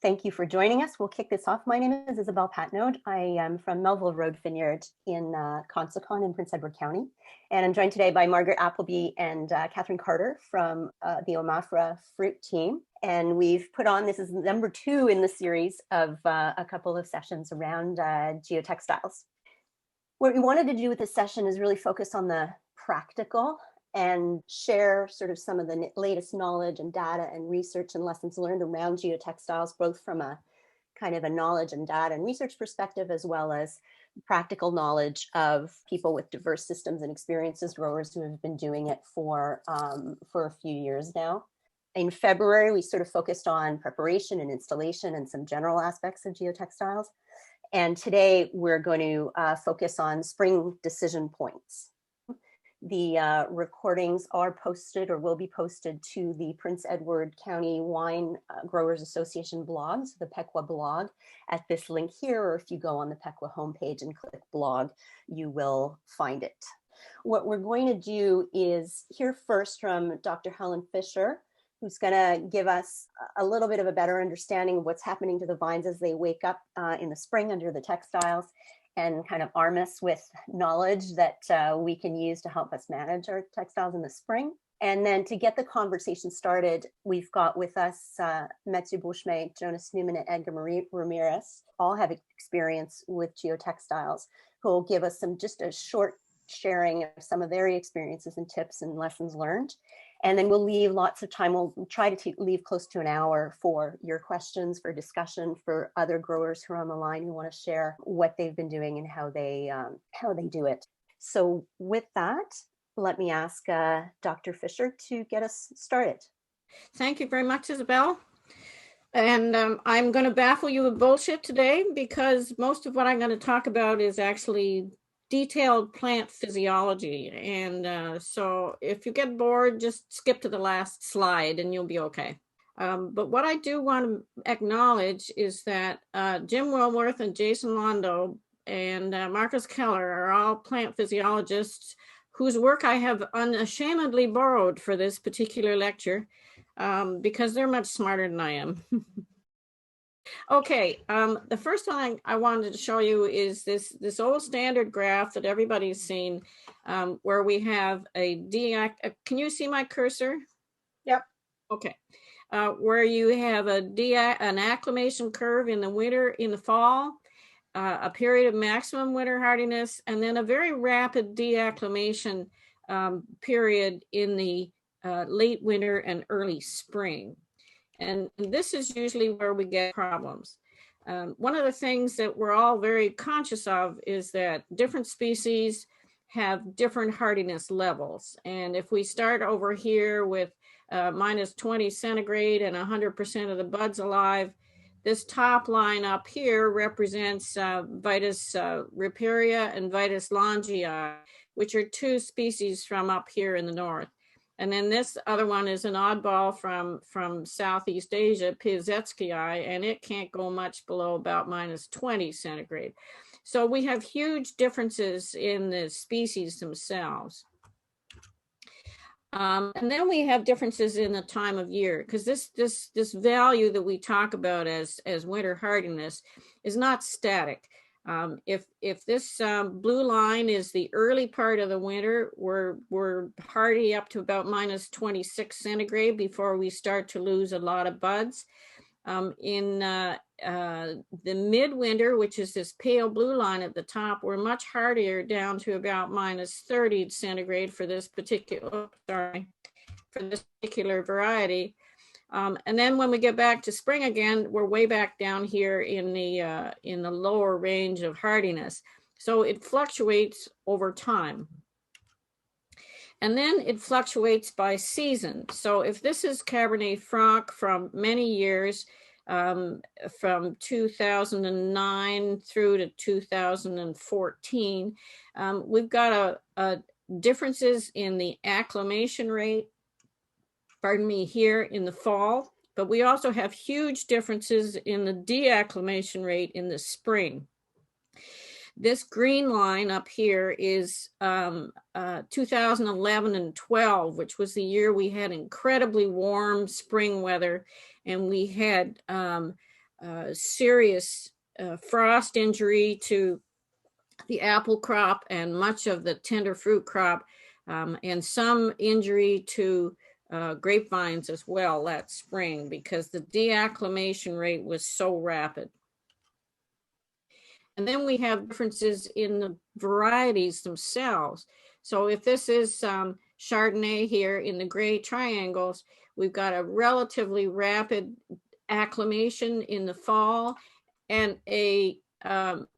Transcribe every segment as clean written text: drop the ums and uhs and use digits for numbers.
Thank you for joining us. We'll kick this off. My name is Isabel Patnode. I am from Melville Road Vineyard in Consacon in Prince Edward County. And I'm joined today by Margaret Appleby and Catherine Carter from the Omafra fruit team. And we've put on, this is number 2 in the series of a couple of sessions around geotextiles. What we wanted to do with this session is really focus on the practical and share sort of some of the latest knowledge and data and research and lessons learned around geotextiles, both from a kind of a knowledge and data and research perspective, as well as practical knowledge of people with diverse systems and experiences, growers who have been doing it for a few years now. In February, we sort of focused on preparation and installation and some general aspects of geotextiles. And today we're going to focus on spring decision points. The recordings are posted or will be posted to the Prince Edward County Wine Growers Association blogs, the PECWA blog, at this link here, or if you go on the PECWA homepage and click blog, you will find it. What we're going to do is hear first from Dr. Helen Fisher, who's going to give us a little bit of a better understanding of what's happening to the vines as they wake up in the spring under the textiles, and kind of arm us with knowledge that we can use to help us manage our textiles in the spring. And then to get the conversation started, we've got with us Matthieu, Beauchemin, Jonas, Newman, and Edgar Ramirez, all have experience with geotextiles, who will give us just a short sharing of some of their experiences and tips and lessons learned. And then we'll leave lots of time. We'll try to leave close to an hour for your questions, for discussion, for other growers who are on the line who want to share what they've been doing and how they do it. So with that, let me ask Dr. Fisher to get us started. Thank you very much, Isabel. And I'm going to baffle you with bullshit today, because most of what I'm going to talk about is actually detailed plant physiology. And so if you get bored, just skip to the last slide and you'll be okay. But what I do want to acknowledge is that Jim Wilworth and Jason Londo and Marcus Keller are all plant physiologists whose work I have unashamedly borrowed for this particular lecture, because they're much smarter than I am. Okay, the first thing I wanted to show you is this old standard graph that everybody's seen, where we have can you see my cursor? Yep. Okay, where you have an acclimation curve in the winter, in the fall, a period of maximum winter hardiness, and then a very rapid deacclimation period in the late winter and early spring. And this is usually where we get problems. One of the things that we're all very conscious of is that different species have different hardiness levels. And if we start over here with minus 20 centigrade and 100% of the buds alive, this top line up here represents Vitis riparia and Vitis longii, which are 2 species from up here in the north. And then this other one is an oddball from Southeast Asia, Piazetskii, and it can't go much below about minus 20 centigrade. So we have huge differences in the species themselves. And then we have differences in the time of year, because this value that we talk about as winter hardiness is not static. If this blue line is the early part of the winter, we're hardy up to about minus 26 centigrade before we start to lose a lot of buds. In the midwinter, which is this pale blue line at the top, we're much hardier, down to about minus 30 centigrade for this particular variety. And then when we get back to spring again, we're way back down here in the lower range of hardiness. So it fluctuates over time. And then it fluctuates by season. So if this is Cabernet Franc from many years, from 2009 through to 2014, we've got a differences in the acclimation rate, here in the fall, but we also have huge differences in the deacclimation rate in the spring. This green line up here is 2011 and 12, which was the year we had incredibly warm spring weather, and we had serious frost injury to the apple crop and much of the tender fruit crop, and some injury to grapevines as well that spring because the deacclimation rate was so rapid. And then we have differences in the varieties themselves. So if this is Chardonnay here in the gray triangles, we've got a relatively rapid acclimation in the fall and a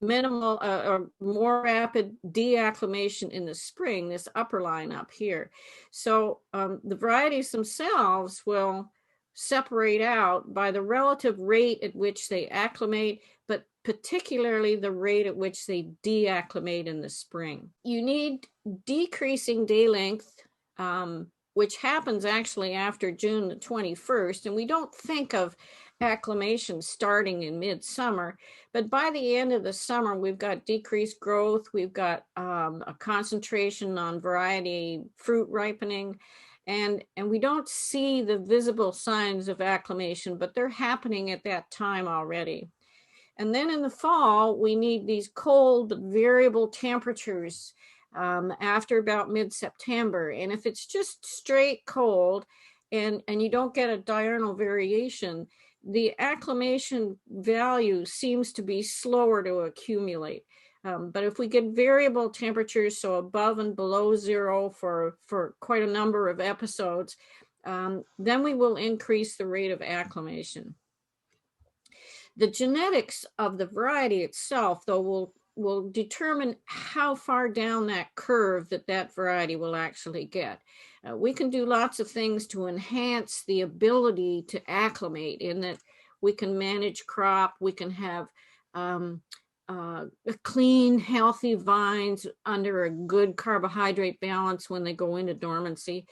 minimal or more rapid deacclimation in the spring, this upper line up here. So the varieties themselves will separate out by the relative rate at which they acclimate, but particularly the rate at which they deacclimate in the spring. You need decreasing day length, which happens actually after June the 21st, and we don't think of acclimation starting in midsummer, but by the end of the summer, we've got decreased growth, we've got a concentration on variety fruit ripening, and we don't see the visible signs of acclimation, but they're happening at that time already. And then in the fall, we need these cold but variable temperatures after about mid-September. And if it's just straight cold and you don't get a diurnal variation, the acclimation value seems to be slower to accumulate. But if we get variable temperatures, so above and below zero for quite a number of episodes, then we will increase the rate of acclimation. The genetics of the variety itself, though, will determine how far down that curve that variety will actually get. We can do lots of things to enhance the ability to acclimate in that we can manage crop, we can have clean, healthy vines under a good carbohydrate balance when they go into dormancy.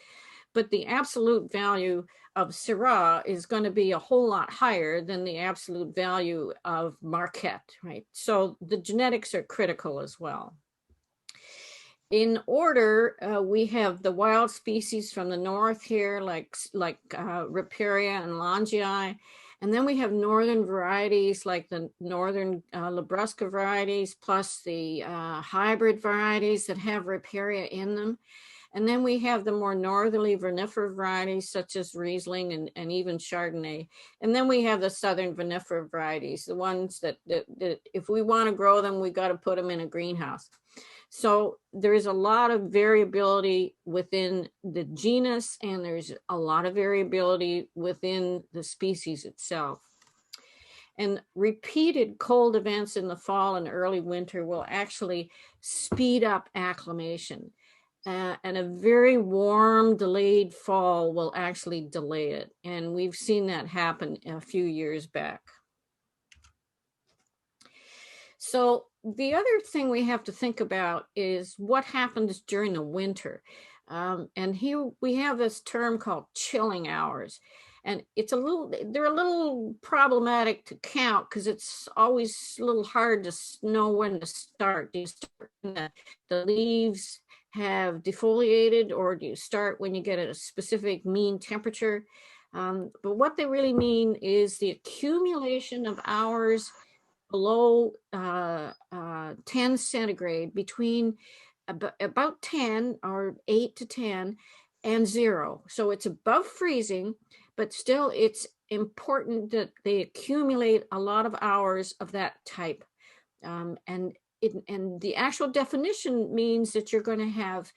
But the absolute value of Syrah is going to be a whole lot higher than the absolute value of Marquette, right? So the genetics are critical as well. In order, we have the wild species from the north here, like Riparia and Longii. And then we have northern varieties like the northern Labrusca varieties, plus the hybrid varieties that have Riparia in them. And then we have the more northerly vinifera varieties such as Riesling and even Chardonnay. And then we have the southern vinifera varieties, the ones that if we want to grow them, we got to put them in a greenhouse. So there's a lot of variability within the genus, and there's a lot of variability within the species itself. And repeated cold events in the fall and early winter will actually speed up acclimation. And a very warm, delayed fall will actually delay it. And we've seen that happen a few years back. So the other thing we have to think about is what happens during the winter. And here we have this term called chilling hours. And they're a little problematic to count because it's always a little hard to know when to start. Do you start when the leaves have defoliated, or do you start when you get a specific mean temperature? But what they really mean is the accumulation of hours below 10 centigrade between about 10 or 8 to 10 and 0. So it's above freezing, but still it's important that they accumulate a lot of hours of that type. And the actual definition means that you're going to have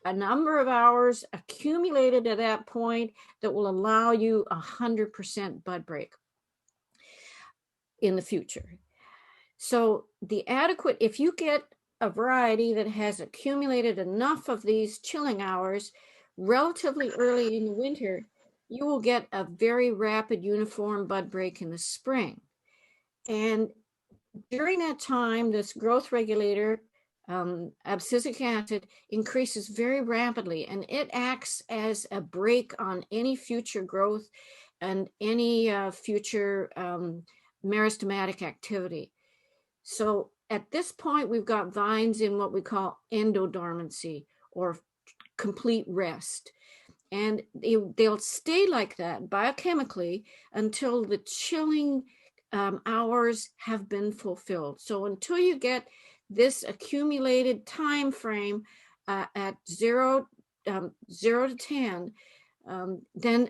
a number of hours accumulated at that point that will allow you 100% bud break in the future. So if you get a variety that has accumulated enough of these chilling hours relatively early in the winter, you will get a very rapid uniform bud break in the spring. And during that time, this growth regulator, abscisic acid, increases very rapidly, and it acts as a brake on any future growth and any future meristematic activity. So at this point, we've got vines in what we call endodormancy, or complete rest. And they'll stay like that biochemically until the chilling hours have been fulfilled. So until you get this accumulated time frame at 0 to 10, then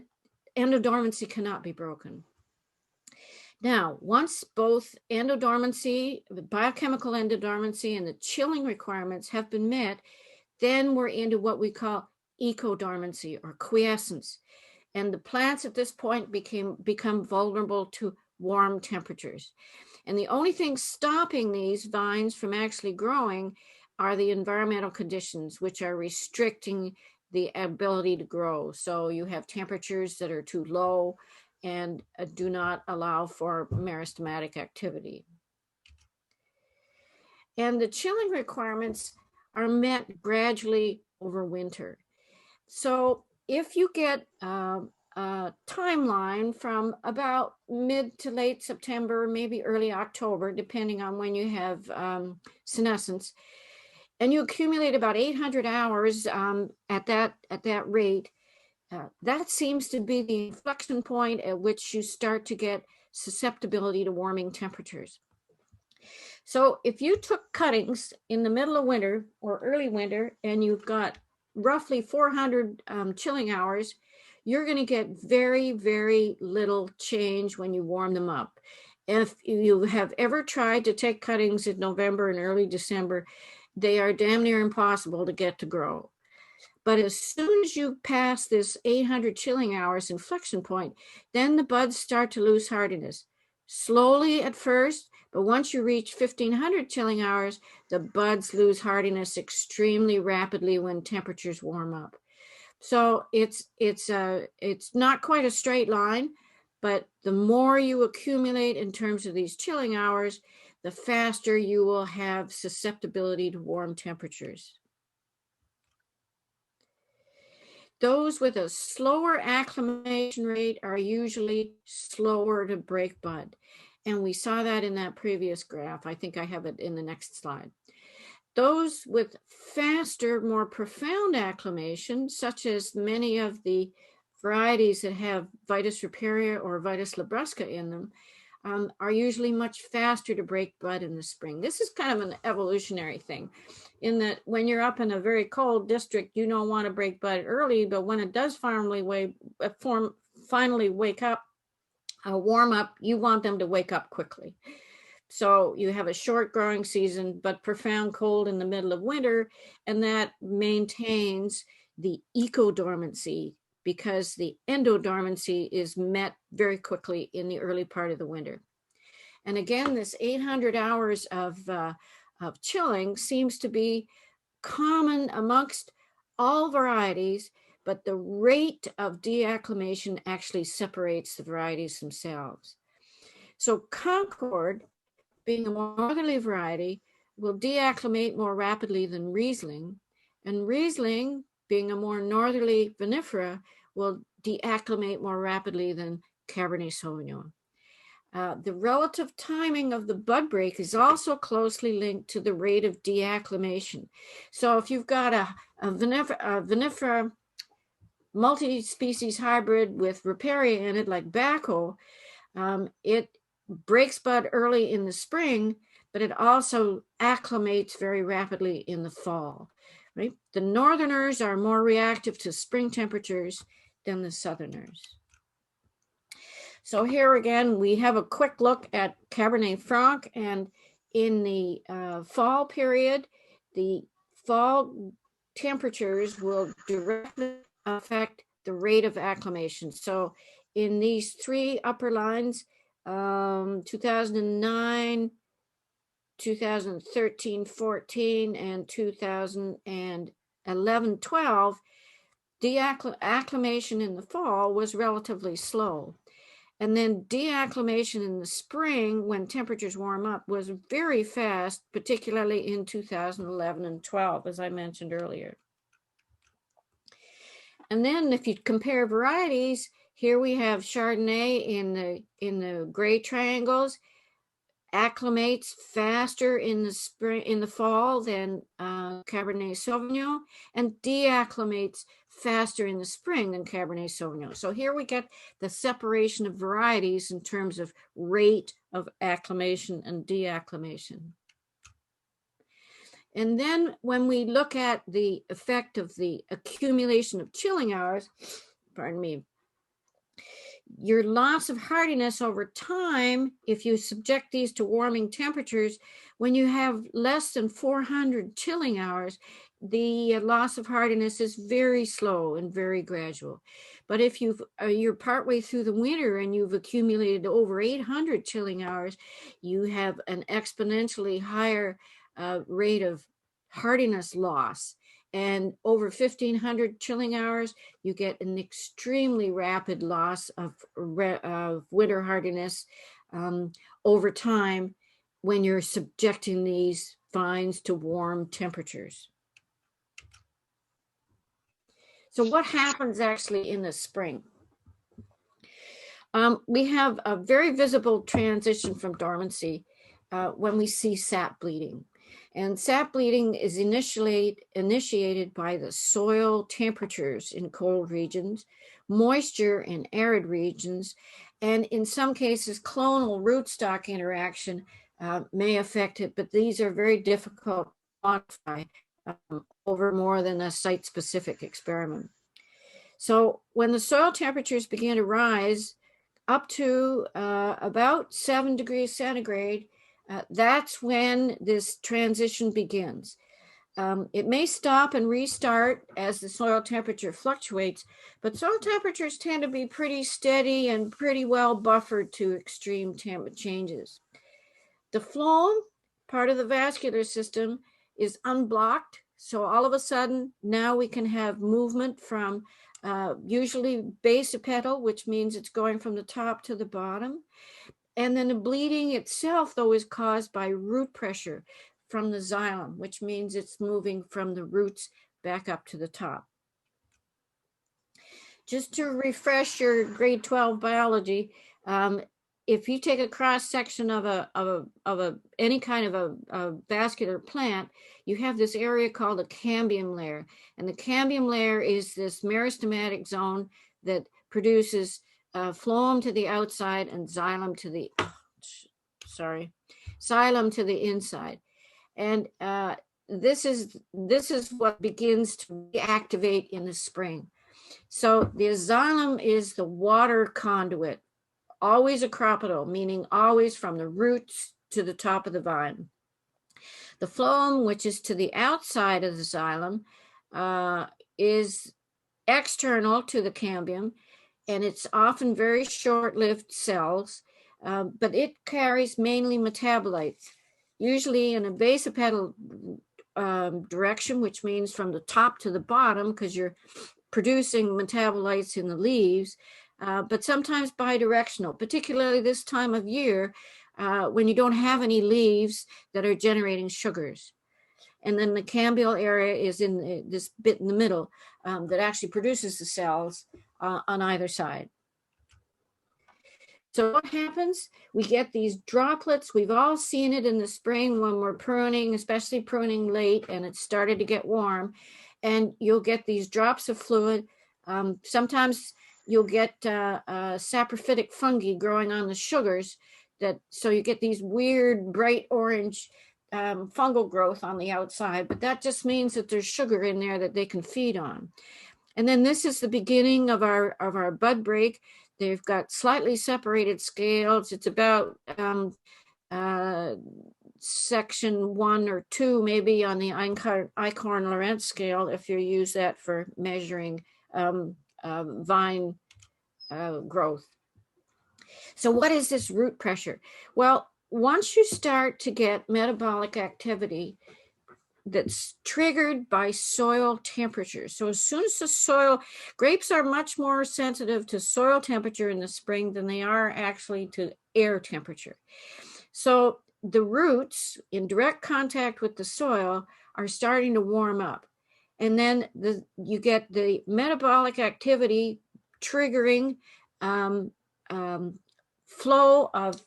endodormancy cannot be broken. Now, once both endodormancy, the biochemical endodormancy, and the chilling requirements have been met, then we're into what we call ecodormancy or quiescence. And the plants at this point become vulnerable to warm temperatures. And the only thing stopping these vines from actually growing are the environmental conditions, which are restricting the ability to grow. So you have temperatures that are too low and do not allow for meristematic activity. And the chilling requirements are met gradually over winter. So if you get a timeline from about mid to late September, maybe early October, depending on when you have senescence, and you accumulate about 800 hours at that rate, that seems to be the inflection point at which you start to get susceptibility to warming temperatures. So if you took cuttings in the middle of winter or early winter and you've got roughly 400 chilling hours, you're going to get very, very little change when you warm them up. If you have ever tried to take cuttings in November and early December, they are damn near impossible to get to grow. But as soon as you pass this 800 chilling hours inflection point, then the buds start to lose hardiness. Slowly at first, but once you reach 1500 chilling hours, the buds lose hardiness extremely rapidly when temperatures warm up. So it's not quite a straight line, but the more you accumulate in terms of these chilling hours, the faster you will have susceptibility to warm temperatures. Those with a slower acclimation rate are usually slower to break bud. And we saw that in that previous graph. I think I have it in the next slide. Those with faster, more profound acclimation, such as many of the varieties that have Vitis riparia or Vitis labrusca in them, are usually much faster to break bud in the spring. This is kind of an evolutionary thing in that when you're up in a very cold district, you don't want to break bud early, but when it does finally wake up, warm up, you want them to wake up quickly. So you have a short growing season, but profound cold in the middle of winter, and that maintains the ecodormancy because the endodormancy is met very quickly in the early part of the winter. And again, this 800 hours of chilling seems to be common amongst all varieties, but the rate of deacclimation actually separates the varieties themselves. So Concord, being a more northerly variety, will deacclimate more rapidly than Riesling, and Riesling, being a more northerly vinifera, will deacclimate more rapidly than Cabernet Sauvignon. The relative timing of the bud break is also closely linked to the rate of deacclimation. So if you've got a vinifera multi-species hybrid with riparia in it, like Bacco, it breaks bud early in the spring, but it also acclimates very rapidly in the fall. Right? The northerners are more reactive to spring temperatures than the southerners. So here again, we have a quick look at Cabernet Franc, and in the fall period, the fall temperatures will directly affect the rate of acclimation. So in these three upper lines, 2009, 2013, 14, and 2011, 12, acclimation in the fall was relatively slow. And then deacclimation in the spring, when temperatures warm up, was very fast, particularly in 2011 and 12, as I mentioned earlier. And then if you compare varieties, here we have Chardonnay in the gray triangles, acclimates faster in the spring, in the fall than Cabernet Sauvignon, and deacclimates faster in the spring than Cabernet Sauvignon. So here we get the separation of varieties in terms of rate of acclimation and deacclimation. And then when we look at the effect of the accumulation of chilling hours, pardon me, your loss of hardiness over time, if you subject these to warming temperatures, when you have less than 400 chilling hours, the loss of hardiness is very slow and very gradual. But if you're partway through the winter and you've accumulated over 800 chilling hours, you have an exponentially higher rate of hardiness loss. And over 1,500 chilling hours, you get an extremely rapid loss of winter hardiness over time when you're subjecting these vines to warm temperatures. So what happens actually in the spring? We have a very visible transition from dormancy when we see sap bleeding. And sap bleeding is initiated by the soil temperatures in cold regions, moisture in arid regions, and in some cases, clonal rootstock interaction may affect it, but these are very difficult to quantify over more than a site-specific experiment. So when the soil temperatures begin to rise up to about 7 degrees centigrade, that's when this transition begins. It may stop and restart as the soil temperature fluctuates, but soil temperatures tend to be pretty steady and pretty well buffered to extreme temperature changes. The phloem, part of the vascular system, is unblocked. So all of a sudden, now we can have movement from usually basipetal, which means it's going from the top to the bottom. And then the bleeding itself, though, is caused by root pressure from the xylem, which means it's moving from the roots back up to the top. Just to refresh your grade 12 biology, if you take a cross section of any kind of a vascular plant, you have this area called a cambium layer, and the cambium layer is this meristematic zone that produces phloem to the outside and xylem to the xylem to the inside, and this is what begins to reactivate in the spring. So the xylem is the water conduit, always acropetal, meaning always from the roots to the top of the vine. The phloem, which is to the outside of the xylem, is external to the cambium, and it's often very short-lived cells, but it carries mainly metabolites, usually in a basipetal direction, which means from the top to the bottom, because you're producing metabolites in the leaves, but sometimes bidirectional, particularly this time of year when you don't have any leaves that are generating sugars. And then the cambial area is in this bit in the middle that actually produces the cells on either side. So what happens? We get these droplets. We've all seen it in the spring when we're pruning, especially pruning late and it's started to get warm. And you'll get these drops of fluid. Sometimes you'll get saprophytic fungi growing on the sugars. So you get these weird bright orange fungal growth on the outside, but that just means that there's sugar in there that they can feed on. And then this is the beginning of our bud break. They've got slightly separated scales. It's about section 1 or 2, maybe on the Eichhorn-Lorentz scale, if you use that for measuring vine growth. So what is this root pressure? Well, once you start to get metabolic activity that's triggered by soil temperature. So as soon as the soil, grapes are much more sensitive to soil temperature in the spring than they are actually to air temperature. So the roots in direct contact with the soil are starting to warm up. And then you get the metabolic activity triggering flow of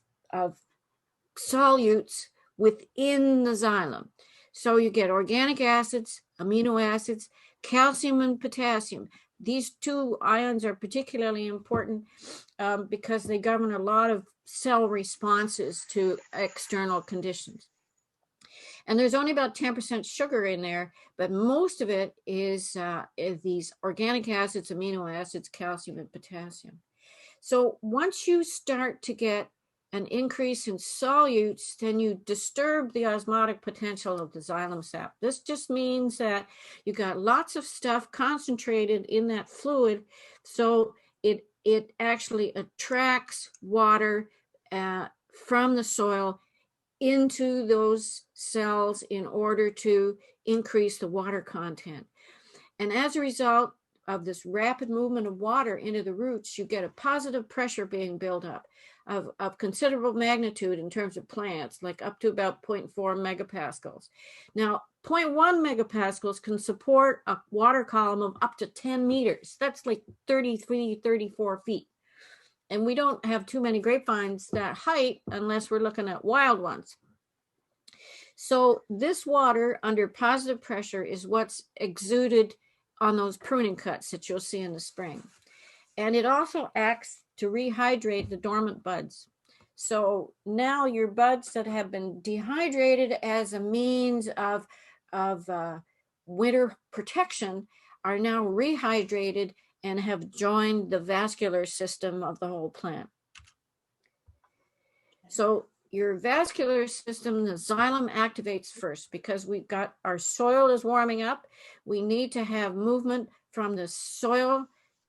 solutes within the xylem. So you get organic acids, amino acids, calcium and potassium these two ions are particularly important because they govern a lot of cell responses to external conditions. And there's only about 10% sugar in there, but most of it is these organic acids, amino acids, calcium, and potassium. So once you start to get an increase in solutes, then you disturb the osmotic potential of the xylem sap. This just means that you got lots of stuff concentrated in that fluid, so it actually attracts water from the soil into those cells in order to increase the water content. And as a result of this rapid movement of water into the roots, you get a positive pressure being built up of considerable magnitude in terms of plants, like up to about 0.4 megapascals. Now, 0.1 megapascals can support a water column of up to 10 meters. That's like 33, 34 feet. And we don't have too many grapevines that height unless we're looking at wild ones. So this water under positive pressure is what's exuded on those pruning cuts that you'll see in the spring. And it also acts to rehydrate the dormant buds. So now your buds that have been dehydrated as a means of winter protection are now rehydrated and have joined the vascular system of the whole plant. So your vascular system, the xylem activates first because we've got our soil is warming up. We need to have movement from the soil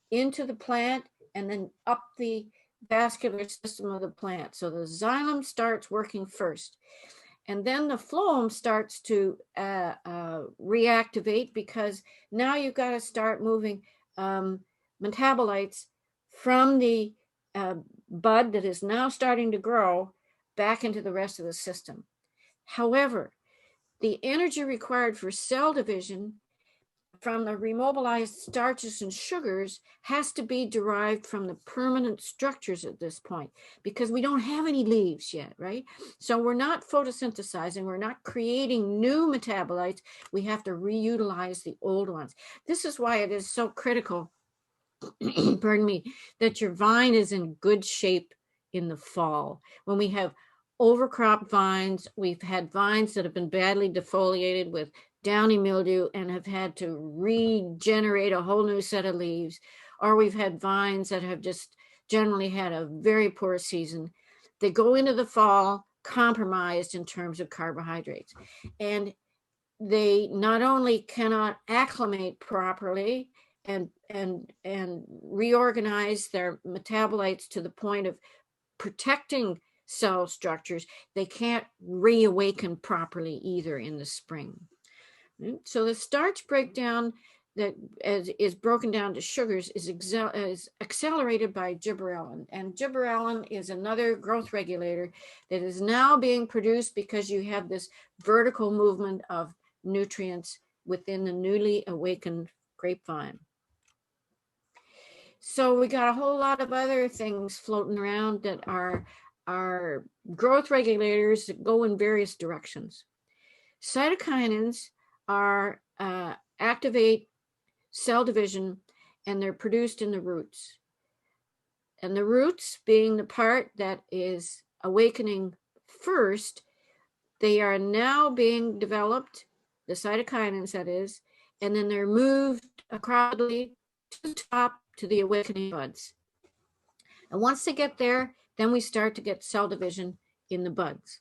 into the plant and then up the vascular system of the plant. So the xylem starts working first. And then the phloem starts to reactivate because now you've got to start moving metabolites from the bud that is now starting to grow back into the rest of the system. However, the energy required for cell division from the remobilized starches and sugars has to be derived from the permanent structures at this point because we don't have any leaves yet, right? So we're not photosynthesizing, we're not creating new metabolites, we have to reutilize the old ones. This is why it is so critical, pardon me, that your vine is in good shape in the fall. When we have overcropped vines, we've had vines that have been badly defoliated with downy mildew and have had to regenerate a whole new set of leaves, or we've had vines that have just generally had a very poor season. They go into the fall compromised in terms of carbohydrates, and they not only cannot acclimate properly and reorganize their metabolites to the point of protecting cell structures, they can't reawaken properly either in the spring. So the starch breakdown that is broken down to sugars is accelerated by gibberellin. And gibberellin is another growth regulator that is now being produced because you have this vertical movement of nutrients within the newly awakened grapevine. So we got a whole lot of other things floating around that are growth regulators that go in various directions. Cytokinins activate cell division, and they're produced in the roots. And the roots, being the part that is awakening first, they are now being developed, the cytokinins that is, and then they're moved across to the top to the awakening buds. And once they get there, then we start to get cell division in the buds.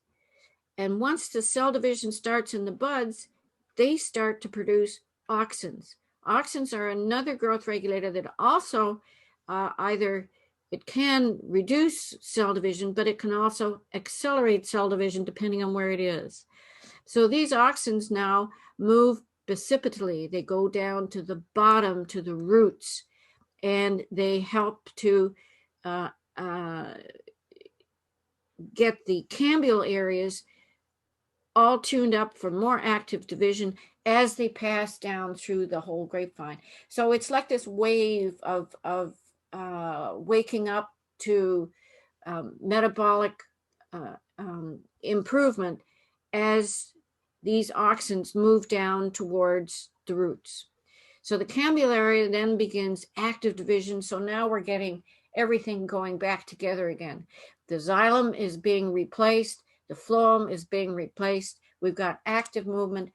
And once the cell division starts in the buds, they start to produce auxins. Auxins are another growth regulator that also either it can reduce cell division, but it can also accelerate cell division depending on where it is. So these auxins now move precipitally. They go down to the bottom, to the roots, and they help to get the cambial areas all tuned up for more active division as they pass down through the whole grapevine. So it's like this wave of waking up to metabolic improvement as these auxins move down towards the roots. So the cambium layer then begins active division. So now we're getting everything going back together again. The xylem is being replaced. The phloem is being replaced. We've got active movement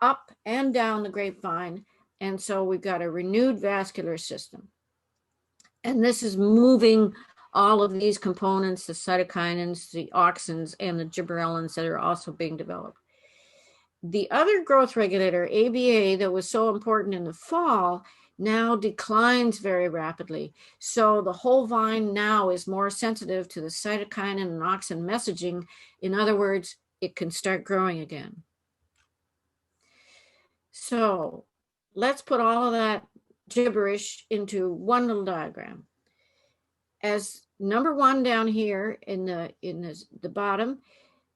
up and down the grapevine. And so we've got a renewed vascular system. And this is moving all of these components, the cytokinins, the auxins, and the gibberellins that are also being developed. The other growth regulator, ABA, that was so important in the fall, now declines very rapidly. So the whole vine now is more sensitive to the cytokinin and auxin messaging. In other words, it can start growing again. So let's put all of that gibberish into one little diagram. As number one down here in the bottom,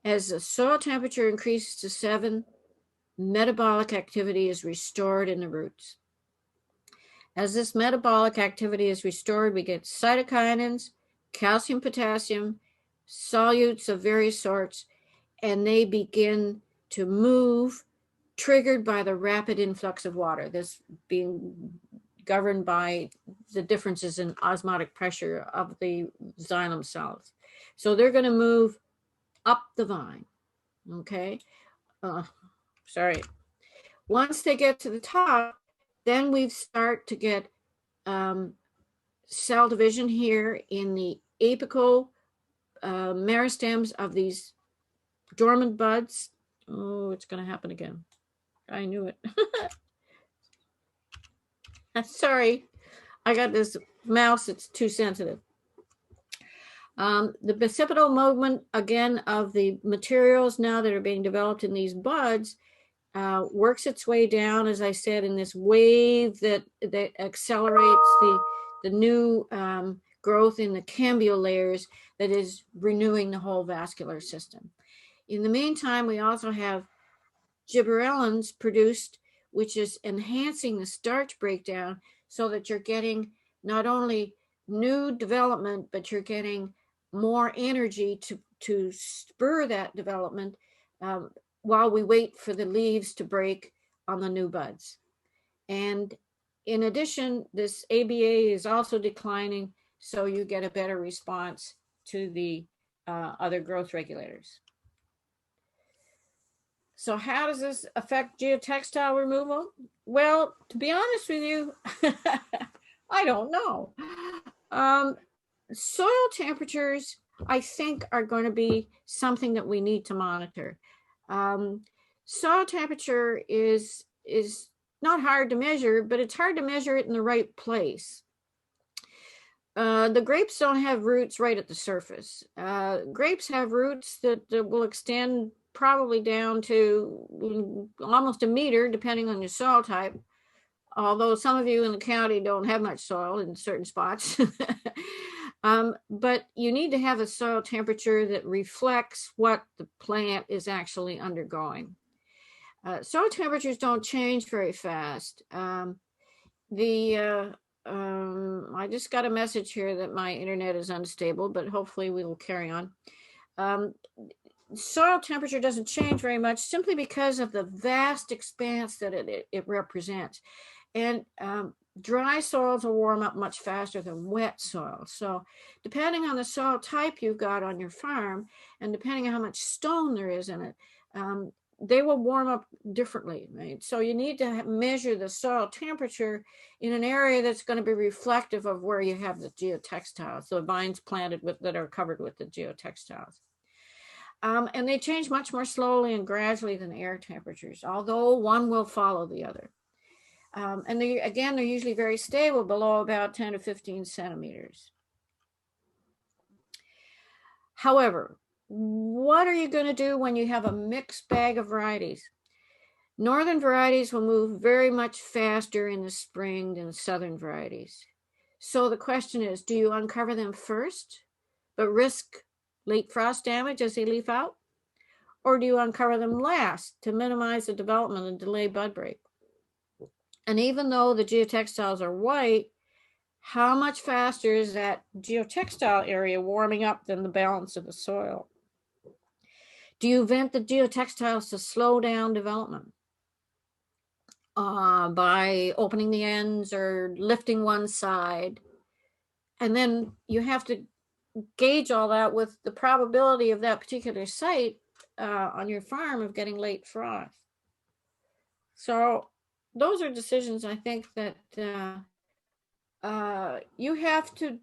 as the soil temperature increases to 7, metabolic activity is restored in the roots. As this metabolic activity is restored, we get cytokinins, calcium, potassium, solutes of various sorts, and they begin to move, triggered by the rapid influx of water. This being governed by the differences in osmotic pressure of the xylem cells. So they're going to move up the vine, okay? Sorry. Once they get to the top, then we start to get cell division here in the apical meristems of these dormant buds. Oh, it's going to happen again. I knew it. Sorry, I got this mouse, it's too sensitive. The bicipital movement, again, of the materials now that are being developed in these buds works its way down, as I said, in this wave that accelerates the new growth in the cambium layers that is renewing the whole vascular system. In the meantime, we also have gibberellins produced, which is enhancing the starch breakdown so that you're getting not only new development, but you're getting more energy to spur that development while we wait for the leaves to break on the new buds. And in addition, this ABA is also declining, so you get a better response to the other growth regulators. So how does this affect geotextile removal? Well, to be honest with you, I don't know. Soil temperatures, I think, are going to be something that we need to monitor. Soil temperature is not hard to measure, but it's hard to measure it in the right place. The grapes don't have roots right at the surface. Grapes have roots that will extend probably down to almost a meter, depending on your soil type. Although some of you in the county don't have much soil in certain spots. But you need to have a soil temperature that reflects what the plant is actually undergoing. Soil temperatures don't change very fast. I just got a message here that my internet is unstable, but hopefully we will carry on. Soil temperature doesn't change very much simply because of the vast expanse that it represents. And dry soils will warm up much faster than wet soil. So depending on the soil type you've got on your farm, and depending on how much stone there is in it, they will warm up differently, right? So you need to measure the soil temperature in an area that's going to be reflective of where you have the geotextiles, the vines planted that are covered with the geotextiles. And they change much more slowly and gradually than air temperatures, although one will follow the other. And they're usually very stable below about 10 to 15 centimeters. However, what are you going to do when you have a mixed bag of varieties? Northern varieties will move very much faster in the spring than southern varieties. So the question is, do you uncover them first, but risk late frost damage as they leaf out? Or do you uncover them last to minimize the development and delay bud break? And even though the geotextiles are white, how much faster is that geotextile area warming up than the balance of the soil? Do you vent the geotextiles to slow down development? by opening the ends or lifting one side. And then you have to gauge all that with the probability of that particular site on your farm of getting late frost. So those are decisions I think that you have to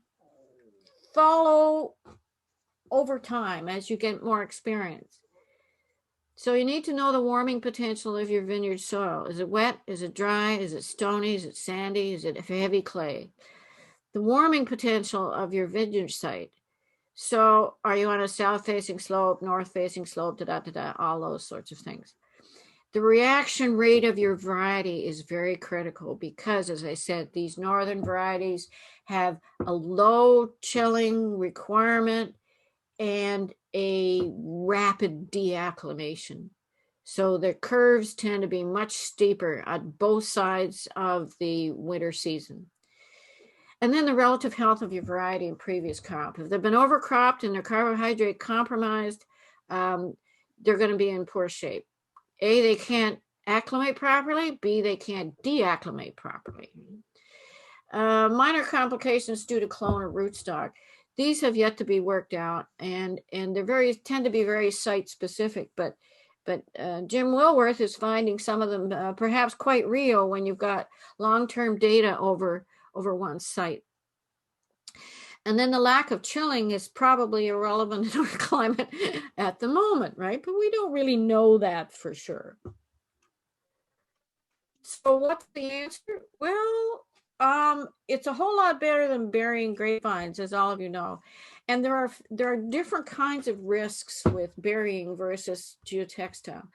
follow over time as you get more experience. So you need to know the warming potential of your vineyard soil. Is it wet? Is it dry? Is it stony? Is it sandy? Is it heavy clay? The warming potential of your vineyard site. So are you on a south-facing slope, north-facing slope, da-da-da-da, all those sorts of things. The reaction rate of your variety is very critical because, as I said, these northern varieties have a low chilling requirement and a rapid deacclimation. So the curves tend to be much steeper at both sides of the winter season. And then the relative health of your variety in previous crop. If they've been overcropped and they're carbohydrate compromised, they're going to be in poor shape. A, they can't acclimate properly. B, they can't deacclimate properly. Minor complications due to clone or rootstock. These have yet to be worked out, and they're tend to be very site specific. But Jim Wilworth is finding some of them perhaps quite real when you've got long-term data over one site. And then the lack of chilling is probably irrelevant in our climate at the moment, right? But we don't really know that for sure. So what's the answer? Well, it's a whole lot better than burying grapevines, as all of you know. And there are different kinds of risks with burying versus geotextile.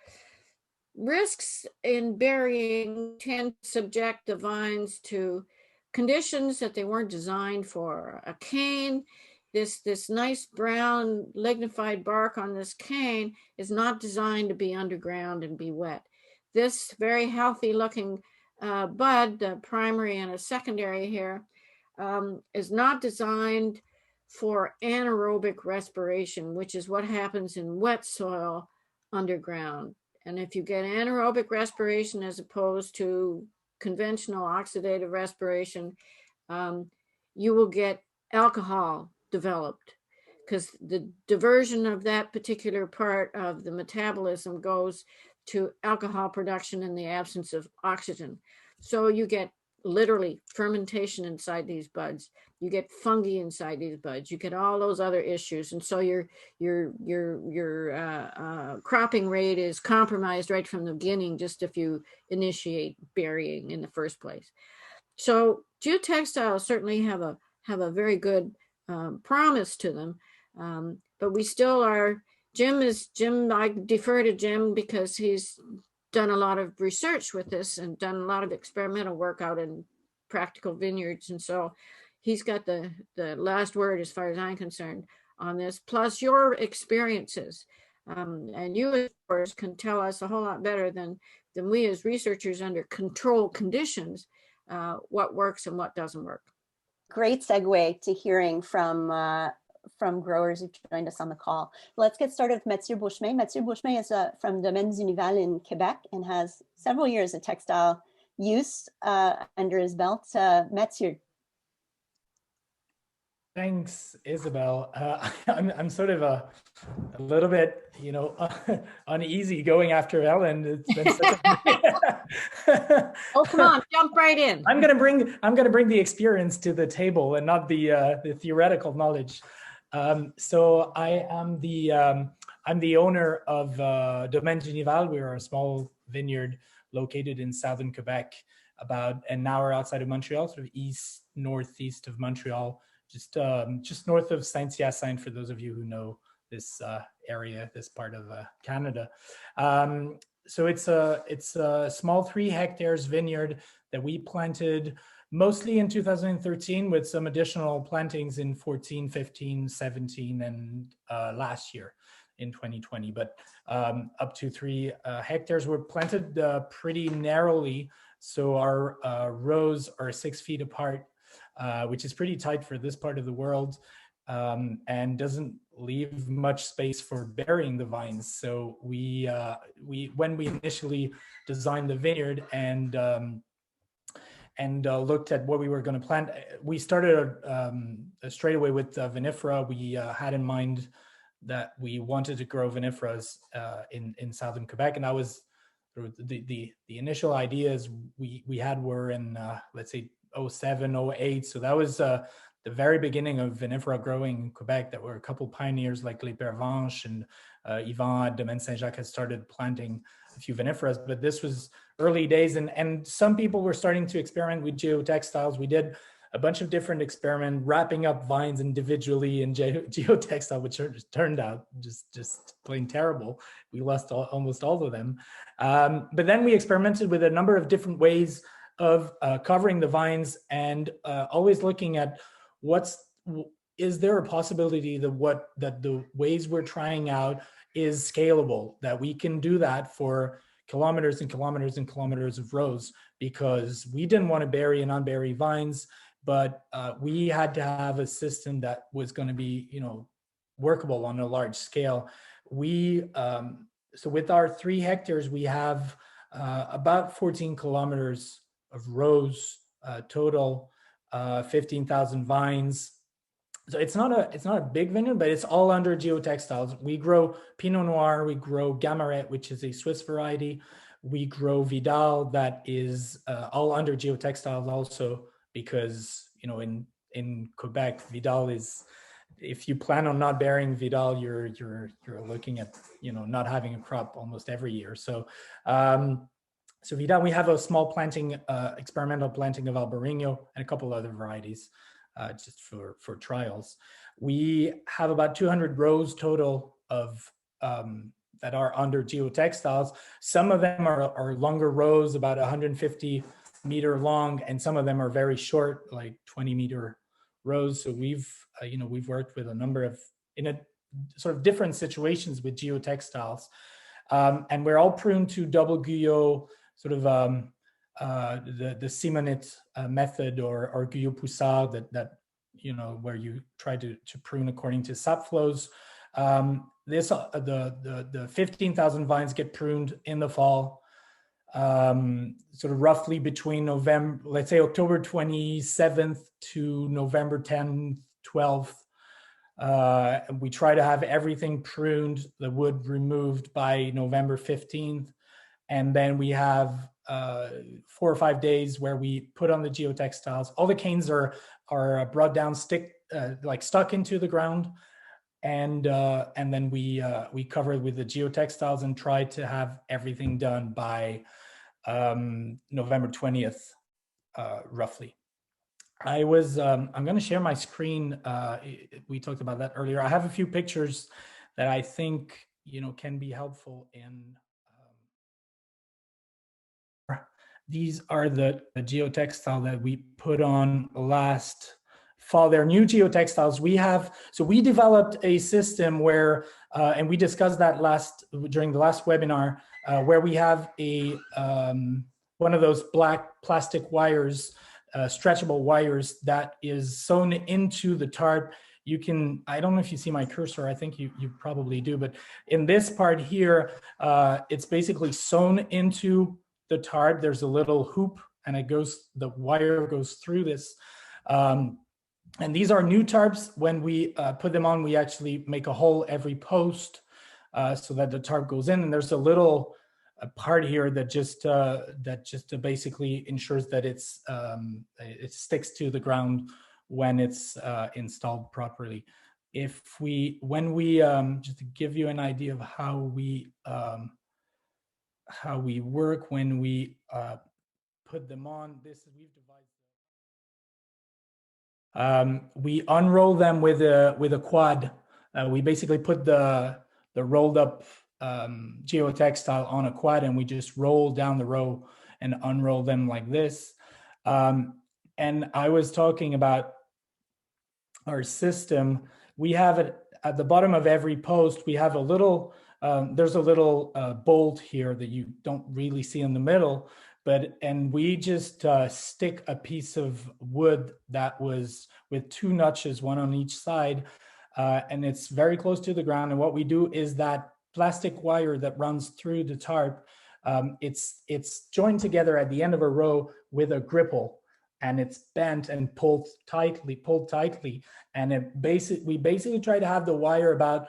Risks in burying tend to subject the vines to conditions that they weren't designed for. A cane, this nice brown lignified bark on this cane is not designed to be underground and be wet. This very healthy looking bud, the primary and a secondary here, is not designed for anaerobic respiration, which is what happens in wet soil underground. And if you get anaerobic respiration as opposed to conventional oxidative respiration, you will get alcohol developed because the diversion of that particular part of the metabolism goes to alcohol production in the absence of oxygen. So you get literally fermentation inside these buds. You get fungi inside these buds. You get all those other issues, and so your cropping rate is compromised right from the beginning. Just if you initiate burying in the first place. So geotextiles certainly have a very good promise to them, but we still are. Jim, I defer to Jim because he's done a lot of research with this and done a lot of experimental work out in practical vineyards. And so he's got the last word as far as I'm concerned on this, plus your experiences. And you, of course, can tell us a whole lot better than we as researchers under controlled conditions, what works and what doesn't work. Great segue to hearing from growers who've joined us on the call. Let's get started with Matthieu Beauchemin. Matthieu Beauchemin is from Domaine du Nival in Quebec and has several years of textile use under his belt. Matthieu. Thanks, Isabel. I'm sort of a little bit, uneasy going after Helen. It's been such Oh, come on, jump right in. I'm gonna bring the experience to the table and not the theoretical knowledge. So I am I'm the owner of Domaine du Nival. We are a small vineyard located in southern Quebec, about an hour outside of Montreal, sort of northeast of Montreal. Just north of Saint-Hyacinthe, for those of you who know this area, this part of Canada. So it's a small 3 hectares vineyard that we planted mostly in 2013 with some additional plantings in 14, 15, 17, and last year in 2020. But up to 3 hectares were planted pretty narrowly. So our rows are 6 feet apart, which is pretty tight for this part of the world. and doesn't leave much space for burying the vines. So we when we initially designed the vineyard and looked at what we were going to plant, we started straight away with vinifera. We had in mind that we wanted to grow viniferas in southern Quebec, and that was the initial ideas we had were in let's say 07, 08. So that was the very beginning of vinifera growing in Quebec. That were a couple pioneers like Les Pervenches and Yvan at Domaine Saint-Jacques had started planting a few viniferas, but this was early days, and some people were starting to experiment with geotextiles. We did a bunch of different experiments, wrapping up vines individually in geotextile, which turned out just plain terrible. We lost almost all of them. But then we experimented with a number of different ways of covering the vines, and always looking at is there a possibility that the ways we're trying out is scalable, that we can do that for kilometers and kilometers and kilometers of rows, because we didn't want to bury and unbury vines, but we had to have a system that was going to be, workable on a large scale. So with our 3 hectares, we have about 14 kilometers of rows total, 15,000 vines. So it's not a big vineyard, but it's all under geotextiles. We grow Pinot Noir, we grow Gamarette, which is a Swiss variety. We grow Vidal, that is all under geotextiles also, because in Quebec, Vidal is, if you plan on not burying Vidal, you're looking at not having a crop almost every year. So so Vidal, we have a small planting, experimental planting of Albarino and a couple other varieties. Just for trials. We have about 200 rows total of that are under geotextiles. Some of them are longer rows, about 150 meter long, and some of them are very short, like 20-meter rows. So we've worked with a number of, in a sort of different situations with geotextiles, and we're all pruned to double guyot, sort of the Simonite method, or guyot poussard, that where you try to prune according to sap flows. The 15,000 vines get pruned in the fall, sort of roughly between November, let's say October 27th to November 10th, 12th. We try to have everything pruned, the wood removed by November 15th. And then we have 4 or 5 days where we put on the geotextiles. All the canes are brought down, stuck into the ground, and then we cover it with the geotextiles and try to have everything done by November 20th, roughly. I'm going to share my screen. We talked about that earlier. I have a few pictures that I think can be helpful in. These are the geotextile that we put on last fall. They're new geotextiles. We developed a system where, and we discussed that during the last webinar, where we have one of those black plastic wires, stretchable wires, that is sewn into the tarp. I don't know if you see my cursor, I think you probably do, but in this part here, it's basically sewn into the tarp. There's a little hoop, and the wire goes through this. And these are new tarps. When we put them on, we actually make a hole every post so that the tarp goes in. And there's a little part here that just basically ensures that it sticks to the ground when it's installed properly. Just to give you an idea of how we work when we put them on, we've devised. We unroll them with a quad. We basically put the rolled up geotextile on a quad, and we just roll down the row and unroll them like this. And I was talking about our system. We have it at the bottom of every post. We have a little. There's a little bolt here that you don't really see in the middle, and we just stick a piece of wood that was with 2 notches, one on each side, and it's very close to the ground. And what we do is that plastic wire that runs through the tarp, it's joined together at the end of a row with a gripple, and it's bent and pulled tightly. And we basically try to have the wire about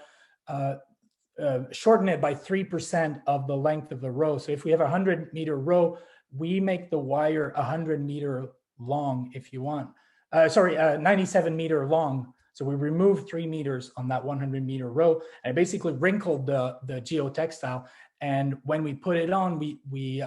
shorten it by 3% of the length of the row. So if we have a 100-meter row, we make the wire 100-meter long if you want. 97-meter long. So we removed 3 meters on that 100-meter row, and basically wrinkled the geotextile. And when we put it on, we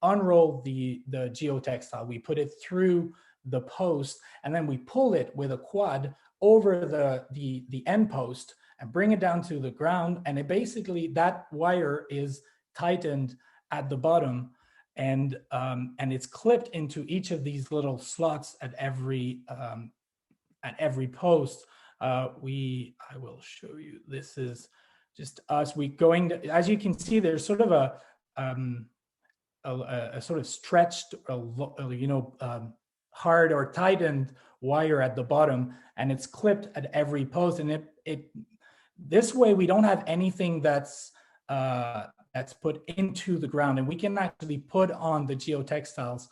unroll the geotextile. We put it through the post, and then we pull it with a quad over the end post and bring it down to the ground. And it basically, that wire is tightened at the bottom, and it's clipped into each of these little slots at every post. I will show you. This is just us. As you can see, there's sort of a sort of stretched, hard or tightened wire at the bottom, and it's clipped at every post. And this way we don't have anything that's put into the ground, and we can actually put on the geotextiles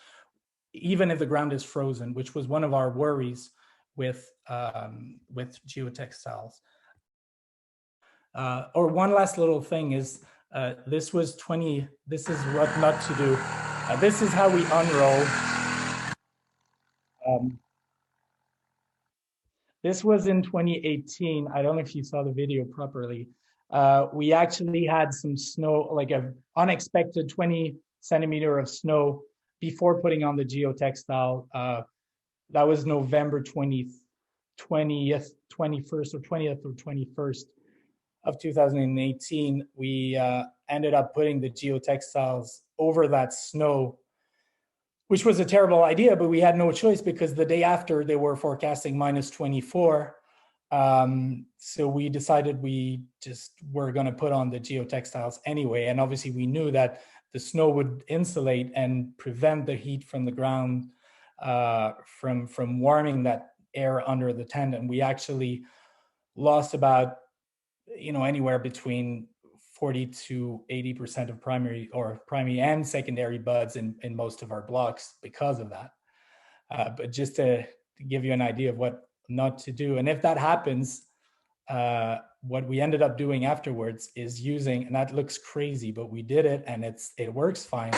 even if the ground is frozen, which was one of our worries with geotextiles. Or one last little thing is, this is what not to do. This is how we unroll. This was in 2018. I don't know if you saw the video properly. We actually had some snow, like an unexpected 20 centimeter of snow before putting on the geotextile. That was November 21st of 2018. We ended up putting the geotextiles over that snow, which was a terrible idea, but we had no choice because the day after they were forecasting -24. So we decided we just were going to put on the geotextiles anyway. And obviously we knew that the snow would insulate and prevent the heat from the ground from warming that air under the tent. And we actually lost about, anywhere between 40 to 80% of primary and secondary buds in most of our blocks because of that. But just to give you an idea of what not to do. And if that happens, what we ended up doing afterwards is using, and that looks crazy, but we did it and it works fine.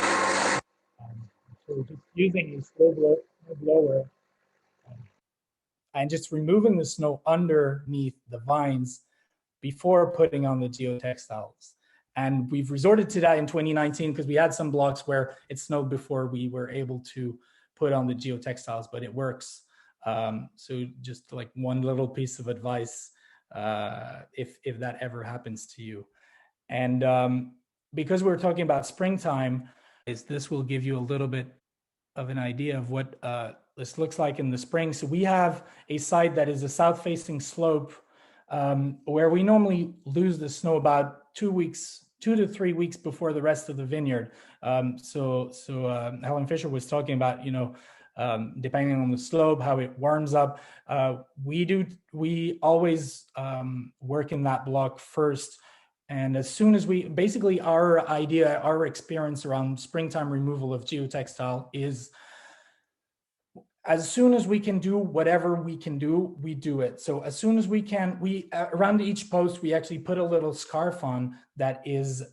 So just using a slow blower and just removing the snow underneath the vines before putting on the geotextiles. And we've resorted to that in 2019 because we had some blocks where it snowed before we were able to put on the geotextiles, but it works. So just like one little piece of advice, if that ever happens to you. And because we're talking about springtime, this will give you a little bit of an idea of what this looks like in the spring. So we have a site that is a south-facing slope where we normally lose the snow about 2 to 3 weeks before the rest of the vineyard. So Helen Fisher was talking about, depending on the slope, how it warms up. We always work in that block first. And as soon as our experience around springtime removal of geotextile is, as soon as we can do whatever we can do, we do it. So as soon as we can, around each post, we actually put a little scarf on that is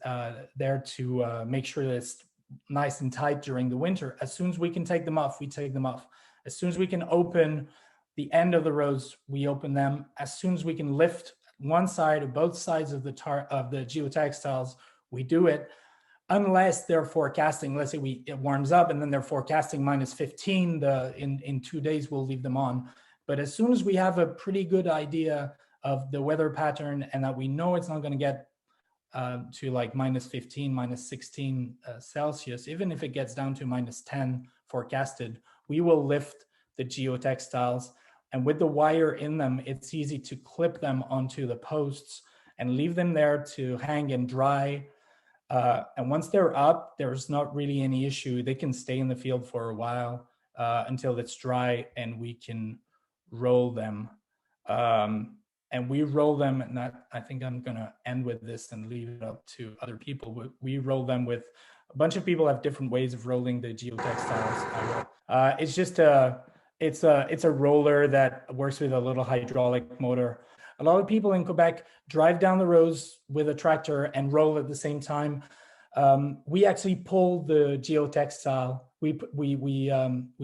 there to make sure that it's nice and tight during the winter. As soon as we can take them off, we take them off. As soon as we can open the end of the rows, we open them. As soon as we can lift one side or both sides of the geotextiles, we do it. Unless they're forecasting, let's say it warms up and then they're forecasting -15, in 2 days, we'll leave them on. But as soon as we have a pretty good idea of the weather pattern and that we know it's not going to get to like -15, -16 Celsius, even if it gets down to -10 forecasted, we will lift the geotextiles. And with the wire in them, it's easy to clip them onto the posts and leave them there to hang and dry. And once they're up, there's not really any issue. They can stay in the field for a while until it's dry, and we can roll them. And we roll them, and I think I'm gonna end with this and leave it up to other people. We roll them with, a bunch of people have different ways of rolling the geotextiles. It's just it's a roller that works with a little hydraulic motor. A lot of people in Quebec drive down the roads with a tractor and roll at the same time. We actually pull the geotextile. We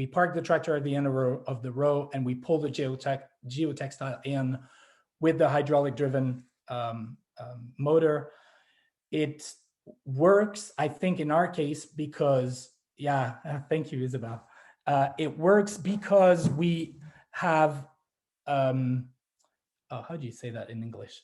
park the tractor at the end of the row, and we pull the geotextile in with the hydraulic driven motor. It works, I think, in our case because, thank you, Isabel. It works because we have, how do you say that in English?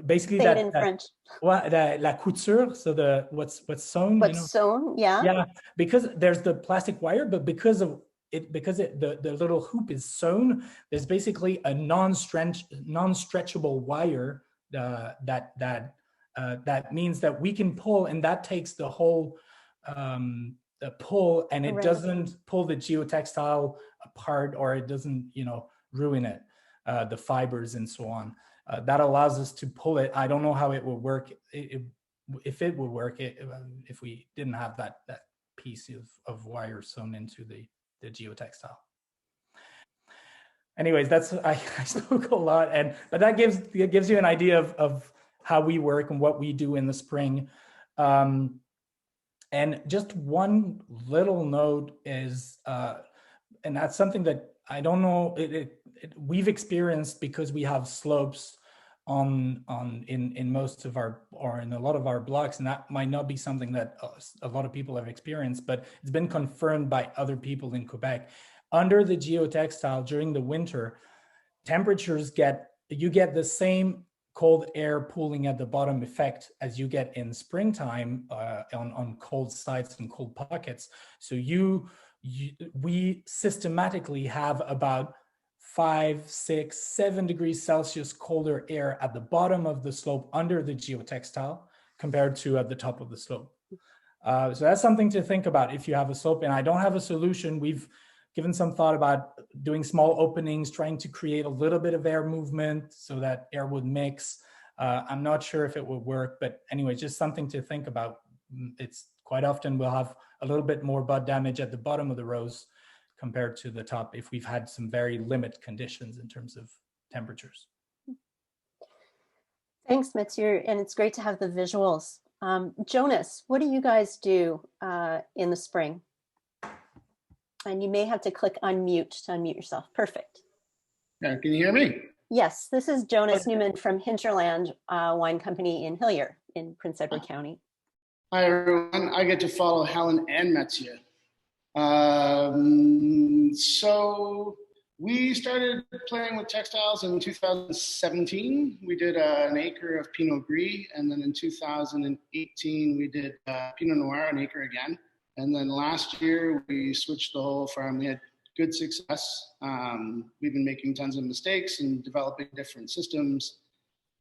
Basically, say it in French. La couture, so what's sewn. What's sewn, yeah. Yeah, because there's the plastic wire, but because the little hoop is sewn, there's basically a non-stretchable wire that means that we can pull, and that takes the whole the pull, and it doesn't pull the geotextile apart, or it doesn't ruin it, the fibers and so on. That allows us to pull it. I don't know how it will work, if it would work if we didn't have that piece of wire sewn into the geotextile. Anyways, I spoke a lot, but that gives you an idea of how we work and what we do in the spring. And just one little note is, and that's something that I don't know, we've experienced, because we have slopes in most of our, or in a lot of our blocks, and that might not be something that a lot of people have experienced, but it's been confirmed by other people in Quebec. Under the geotextile during the winter, temperatures you get the same cold air pooling at the bottom effect as you get in springtime on cold sites and cold pockets. So we systematically have about 5, 6, 7 degrees Celsius colder air at the bottom of the slope under the geotextile compared to at the top of the slope. So that's something to think about if you have a slope. And I don't have a solution. We've given some thought about doing small openings, trying to create a little bit of air movement so that air would mix. I'm not sure if it would work, but anyway, just something to think about. It's quite often we'll have a little bit more bud damage at the bottom of the rows compared to the top if we've had some very limited conditions in terms of temperatures. Thanks, Matthieu, and it's great to have the visuals. Jonas, what do you guys do in the spring? And you may have to click unmute to unmute yourself. Perfect. Yeah, can you hear me? Yes, this is Jonas Newman from Hinterland Wine Company in Hillier in Prince Edward County. Hi, everyone. I get to follow Helen and Matthieu. So we started playing with textiles in 2017. We did an acre of Pinot Gris, and then in 2018 we did Pinot Noir, an acre again. And then last year we switched the whole farm. We had good success. We've been making tons of mistakes and developing different systems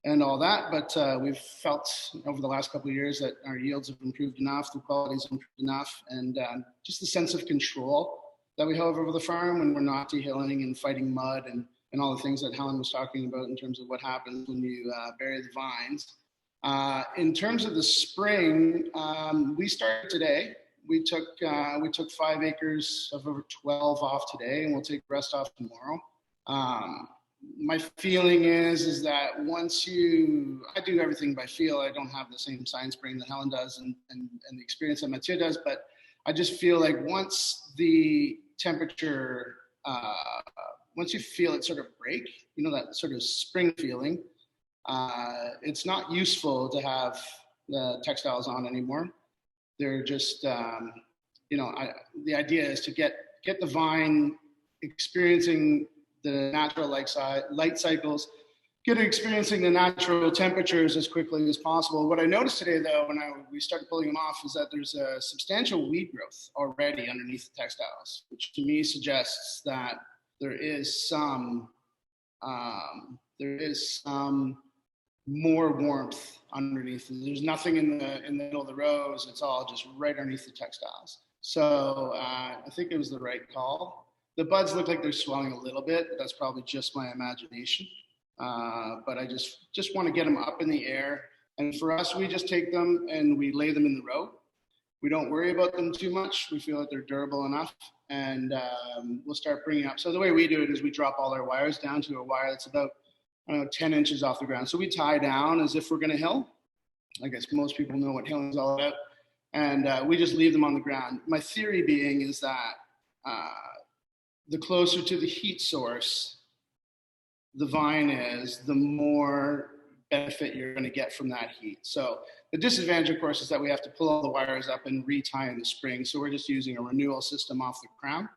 and all that, but we've felt over the last couple of years that our yields have improved enough, the quality's improved enough, and just the sense of control that we have over the farm when we're not dehilling and fighting mud and all the things that Helen was talking about in terms of what happens when you bury the vines. In terms of the spring, we started today. We took 5 acres of over 12 off today, and we'll take the rest off tomorrow. My feeling is that once I do everything by feel. I don't have the same science brain that Helen does and the experience that Matthieu does, but I just feel like once the temperature, once you feel it sort of break, that sort of spring feeling, it's not useful to have the textiles on anymore. They're just, the idea is to get the vine experiencing the natural light cycles, get it experiencing the natural temperatures as quickly as possible. What I noticed today, though, when we started pulling them off, is that there's a substantial weed growth already underneath the textiles, which to me suggests that there is some more warmth underneath. There's nothing in the middle of the rows. It's all just right underneath the textiles. So I think it was the right call. The buds look like they're swelling a little bit. That's probably just my imagination. But I just want to get them up in the air. And for us, we just take them and we lay them in the row. We don't worry about them too much. We feel that they're durable enough, and we'll start bringing up. So the way we do it is we drop all our wires down to a wire that's about 10 inches off the ground. So we tie down as if we're going to hill. I guess most people know what hilling is all about. And we just leave them on the ground. My theory being is that the closer to the heat source the vine is, the more benefit you're going to get from that heat. So the disadvantage, of course, is that we have to pull all the wires up and retie in the spring. So we're just using a renewal system off the crown.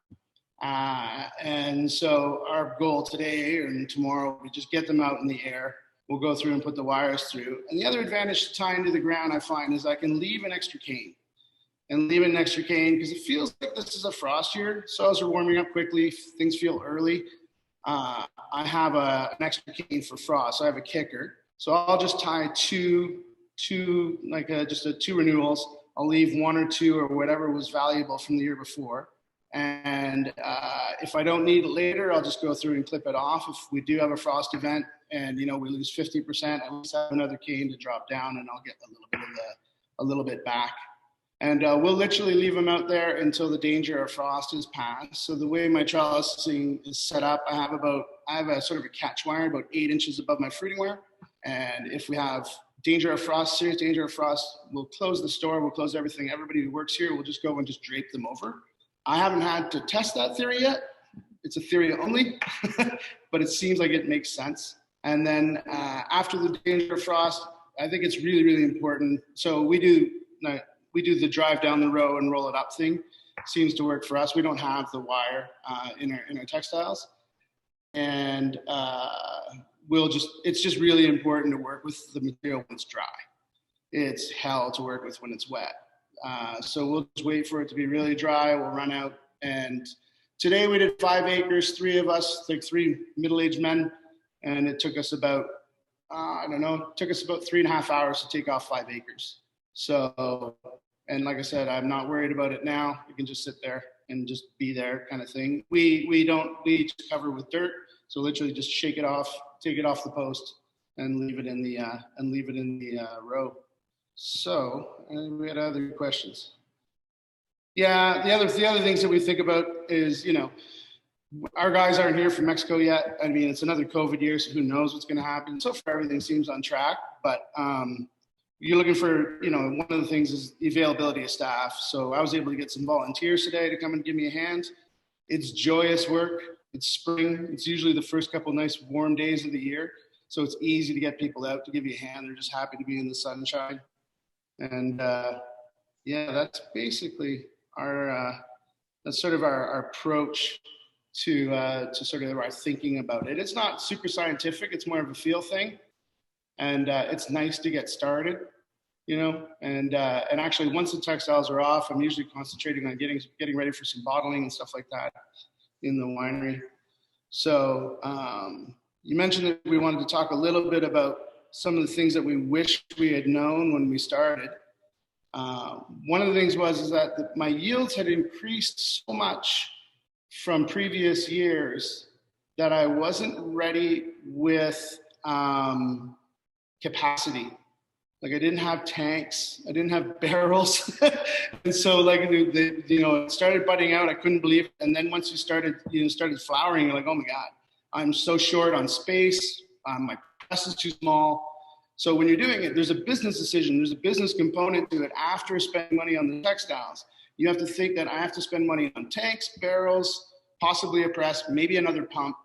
And so our goal today and tomorrow, we just get them out in the air. We'll go through and put the wires through. And the other advantage to tying to the ground, I find, is I can leave an extra cane. And leave an extra cane because it feels like this is a frost year. Soils are warming up quickly. Things feel early. I have an extra cane for frost. So I have a kicker. So I'll just tie two renewals. I'll leave one or two or whatever was valuable from the year before. And if I don't need it later, I'll just go through and clip it off. If we do have a frost event and we lose 50%, I least have another cane to drop down, and I'll get a little bit back. And we'll literally leave them out there until the danger of frost is passed. So the way my trellising is set up, I have a sort of a catch wire about 8 inches above my fruiting wire. And if we have danger of frost, serious danger of frost, we'll close the store, we'll close everything. Everybody who works here will just go and just drape them over. I haven't had to test that theory yet. It's a theory only, but it seems like it makes sense. And then after the danger of frost, I think it's really, really important. So we do the drive down the row and roll it up thing. Seems to work for us. We don't have the wire in our textiles. And it's just really important to work with the material when it's dry. It's hell to work with when it's wet. So we'll just wait for it to be really dry. We'll run out. And today we did 5 acres, 3 of us, like 3 middle-aged men. And it took us about, took us about 3.5 hours to take off 5 acres. So, and like I said, I'm not worried about it now. We can just sit there and just be there kind of thing. We don't need to cover with dirt. So literally just shake it off, take it off the post, and leave it in the row. So we had other questions. Yeah, the other things that we think about is, our guys aren't here from Mexico yet. I mean, it's another COVID year, so who knows what's going to happen. So far, everything seems on track. But you're looking for, one of the things is the availability of staff. So I was able to get some volunteers today to come and give me a hand. It's joyous work. It's spring. It's usually the first couple of nice warm days of the year. So it's easy to get people out to give you a hand. They're just happy to be in the sunshine. And that's basically that's sort of our approach to sort of our thinking about it. It's not super scientific. It's more of a feel thing. And it's nice to get started, and actually once the textiles are off, I'm usually concentrating on getting ready for some bottling and stuff like that in the winery. So you mentioned that we wanted to talk a little bit about some of the things that we wish we had known when we started. One of the things is that my yields had increased so much from previous years that I wasn't ready with capacity. Like I didn't have tanks, I didn't have barrels. And so it started budding out. I couldn't believe it. And then once you started flowering, you're like, oh my God, I'm so short on space. My press is too small. So when you're doing it, there's a business decision. There's a business component to it. After spending money on the textiles, you have to think that I have to spend money on tanks, barrels, possibly a press, maybe another pump.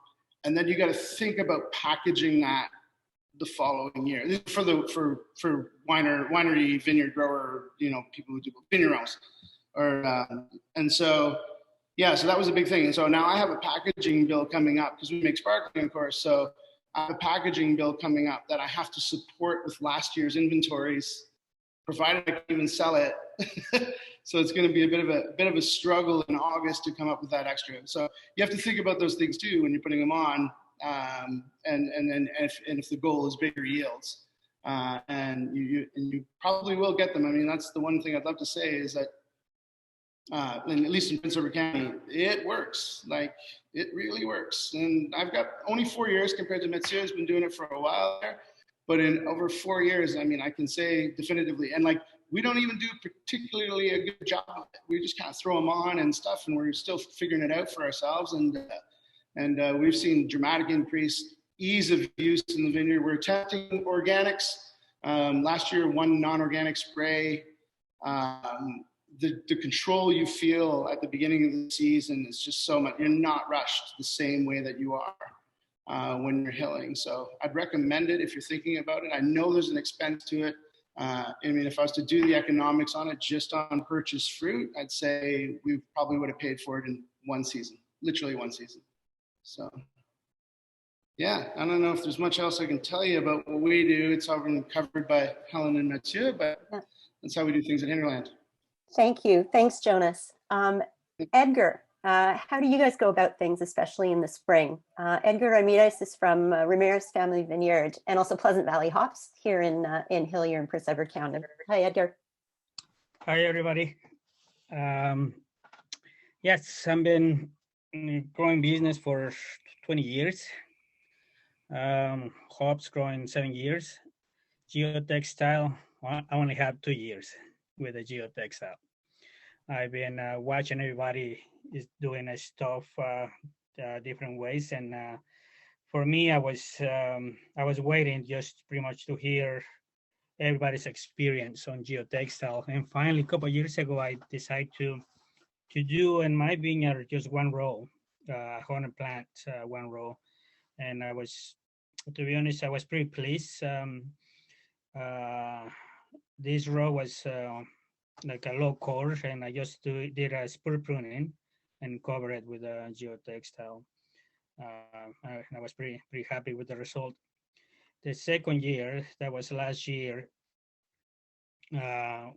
And then you got to think about packaging that the following year. This is for winery, vineyard grower, people who do vineyard rows. So that was a big thing. And so now I have a packaging bill coming up because we make sparkling, of course. So I have a packaging bill coming up that I have to support with last year's inventories, provided I can even sell it. So it's going to be a bit of a struggle in August to come up with that extra. So you have to think about those things too when you're putting them on. And if the goal is bigger yields. and you probably will get them. I mean, that's the one thing I'd love to say is that, and at least in Prince Edward County, it works. Like, it really works. And I've got only 4 years compared to Matthieu, who's been doing it for a while there. But in over 4 years, I mean, I can say definitively, and like, we don't even do particularly a good job of it. We just kind of throw them on and stuff, and we're still figuring it out for ourselves. And we've seen dramatic increase, ease of use in the vineyard. We're testing organics. Last year, one non-organic spray. The control you feel at the beginning of the season is just so much. You're not rushed the same way that you are when you're hilling. So I'd recommend it if you're thinking about it. I know there's an expense to it. I mean, if I was to do the economics on it just on purchased fruit, I'd say we probably would have paid for it in one season, literally one season. So yeah, I don't know if there's much else I can tell you about what we do. It's often covered by Helen and Matthieu, but that's how we do things at Hinterland. Thank you. Thanks, Jonas. Edgar, how do you guys go about things, especially in the spring? Edgar Ramirez is from Ramirez Family Vineyard and also Pleasant Valley Hops here in Hillier and Prince Edward County. Hi, Edgar. Hi, everybody. Yes, I've been growing business for 20 years. Hops growing 7 years. Geotextile, I only have 2 years with the geotextile. I've been watching everybody is doing stuff different ways, and for me, I was waiting just pretty much to hear everybody's experience on geotextile. And finally, a couple of years ago, I decided to do in my vineyard just one row, 100 plants, one row, and I was, to be honest, I was pretty pleased. This row was like a low core, and I just did a spur pruning and cover it with a geotextile. I was pretty happy with the result. The second year, that was last year,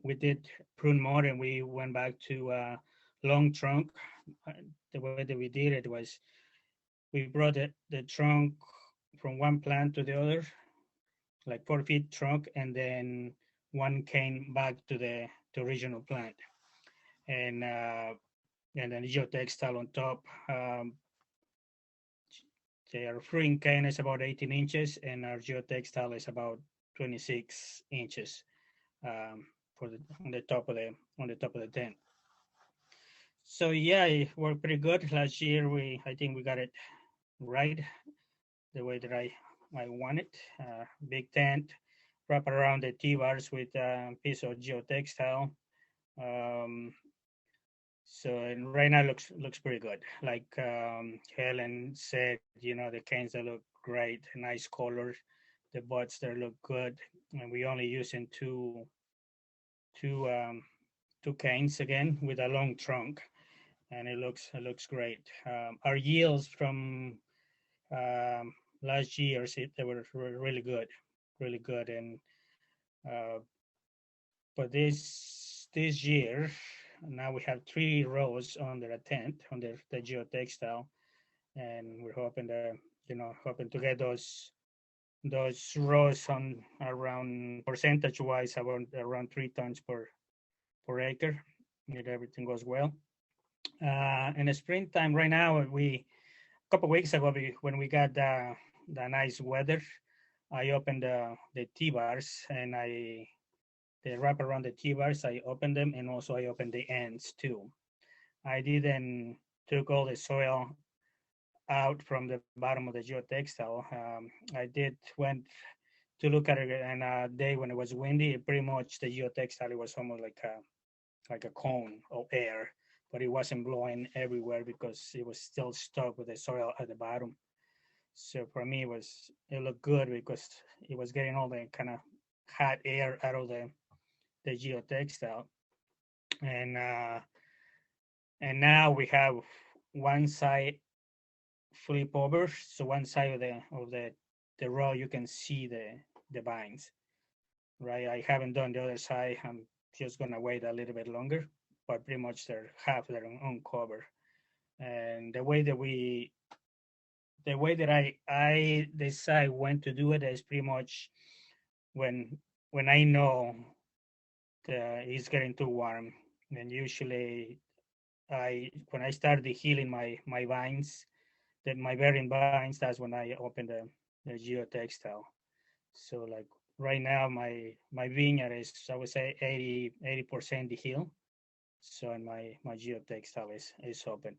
we did prune more, and we went back to long trunk. The way that we did it was we brought the trunk from one plant to the other, like 4 feet trunk, and then one came back to the original plant, and then the geotextile on top. Their fruiting cane is about 18 inches, and our geotextile is about 26 inches on the top of the tent. So yeah, it worked pretty good. Last year, I think we got it right the way that I want it. Big tent, wrap around the T-bars with a piece of geotextile. So and right now looks pretty good. Like Helen said, the canes that look great, nice colors. The buds there look good, and we only using two canes again with a long trunk, and it looks great. Our yields from last year, they were really good, and but this year now we have 3 rows under a tent under the geotextile, and we're hoping to get those rows on around percentage wise around 3 tons per acre if everything goes well. In the springtime, right now, a couple of weeks ago, when we got the nice weather, I opened the T-bars, and the wrap around the T-bars, I opened them, and also I opened the ends too. I didn't took all the soil out from the bottom of the geotextile. I went to look at it on a day when it was windy. Pretty much the geotextile, it was almost like a cone of air, but it wasn't blowing everywhere because it was still stuck with the soil at the bottom. So for me, it looked good because it was getting all the kind of hot air out of the geotextile, and now we have one side flip over, so one side of the row you can see the vines, right? I haven't done the other side. I'm just gonna wait a little bit longer, but pretty much they're half their own cover. And the way that I decide when to do it is pretty much when I know it's getting too warm, then usually when I start healing my vines, my bearing vines, that's when I open the geotextile. So like right now, my vineyard is, I would say, 80% healed. So and my geotextile is open.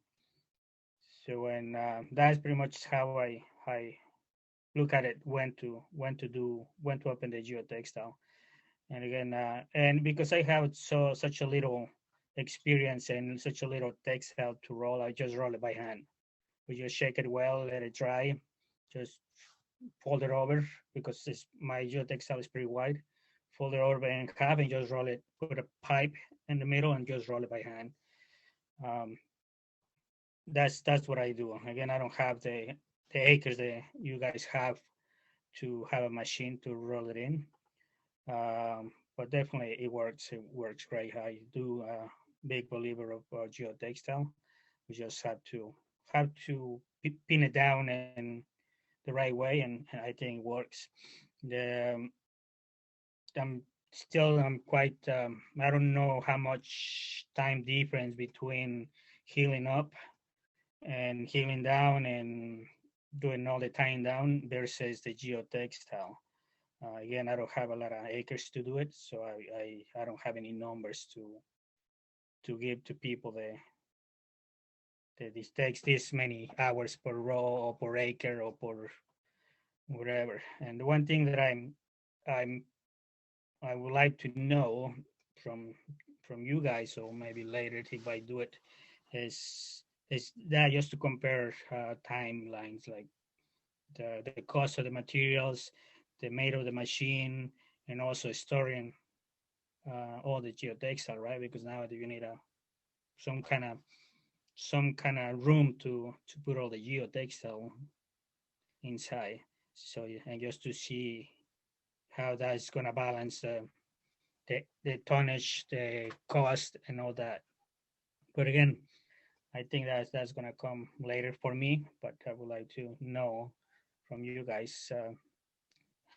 So when that's pretty much how I look at it, when to open the geotextile. And again, and because I have such a little experience and such a little textile to roll, I just roll it by hand. We just shake it well, let it dry, just fold it over because my geotextile is pretty wide. Fold it over in half and just roll it. Put a pipe in the middle and just roll it by hand. That's what I do. Again, I don't have the acres that you guys have to have a machine to roll it in. But definitely it works. It works great. I do a big believer of geotextile. We just have to pin it down in the right way, and I think it works. I'm quite. I don't know how much time difference between healing up and healing down and doing all the tying down versus the geotextile. Again, I don't have a lot of acres to do it, so I don't have any numbers to give to people that this takes this many hours per row or per acre or per whatever. And the one thing that I would like to know from you guys, or maybe later if I do it, is that just to compare timelines, like the cost of the materials, the made of the machine, and also storing all the geotextile, right? Because now you need some kind of room to put all the geotextile inside. So and just to see how that's gonna balance the tonnage, the cost, and all that. But again, I think that's gonna come later for me. But I would like to know from you guys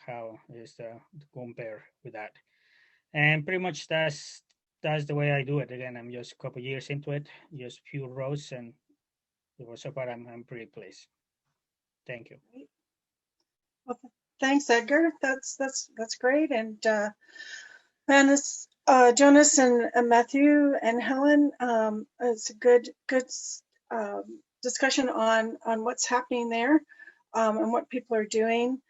how is the compare with that. And pretty much that's the way I do it. Again, I'm just a couple years into it, just few rows, and so far I'm pretty pleased. Thank you. Well, thanks, Edgar. That's great. And Jonas and Matthieu and Helen, it's a good discussion on what's happening there and what people are doing.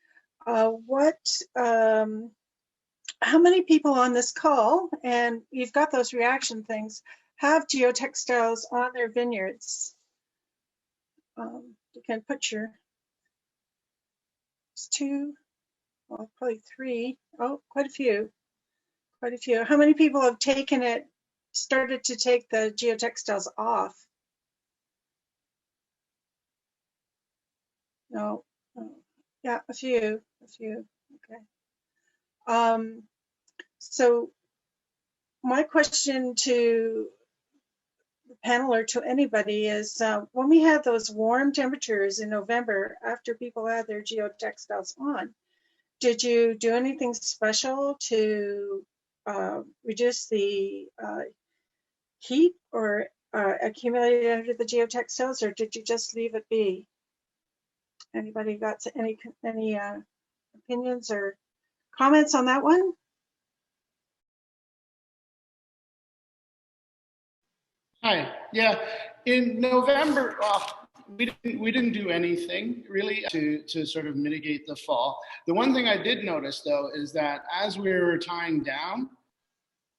How many people on this call, and you've got those reaction things, have geotextiles on their vineyards? You can put your two, well, probably three. Oh, quite a few. How many people have started to take the geotextiles off? No. Yeah, a few. Okay. So my question to the panel or to anybody is, when we had those warm temperatures in November after people had their geotextiles on, did you do anything special to reduce the heat or accumulated under the geotextiles, or did you just leave it be? Anybody got any opinions or comments on that one? Hi. Yeah, in November, we didn't do anything really to sort of mitigate the fall. The one thing I did notice though is that as we were tying down,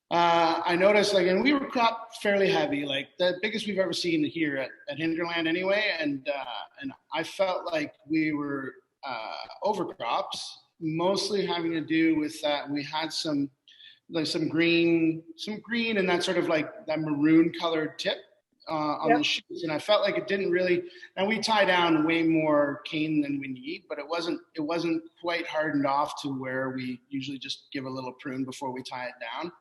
I noticed and we were cropped fairly heavy, like the biggest we've ever seen here at Hinterland anyway, and I felt like we were overcropped, mostly having to do with that we had some green and that sort of like that maroon colored tip on the shoots, and I felt like it didn't really. And we tie down way more cane than we need, but it wasn't quite hardened off to where we usually just give a little prune before we tie it down.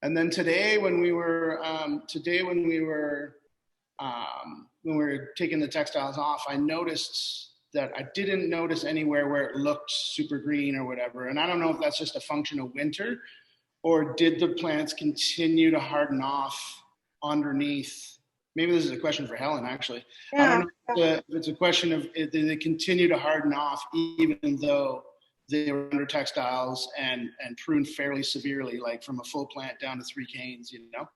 And then today when we were taking the textiles off, I noticed that I didn't notice anywhere where it looked super green or whatever. And I don't know if that's just a function of winter, or did the plants continue to harden off underneath? Maybe this is a question for Helen, actually. I don't know if it's a question of did they continue to harden off even though they were under textiles and pruned fairly severely, like from a full plant down to 3 canes, you know?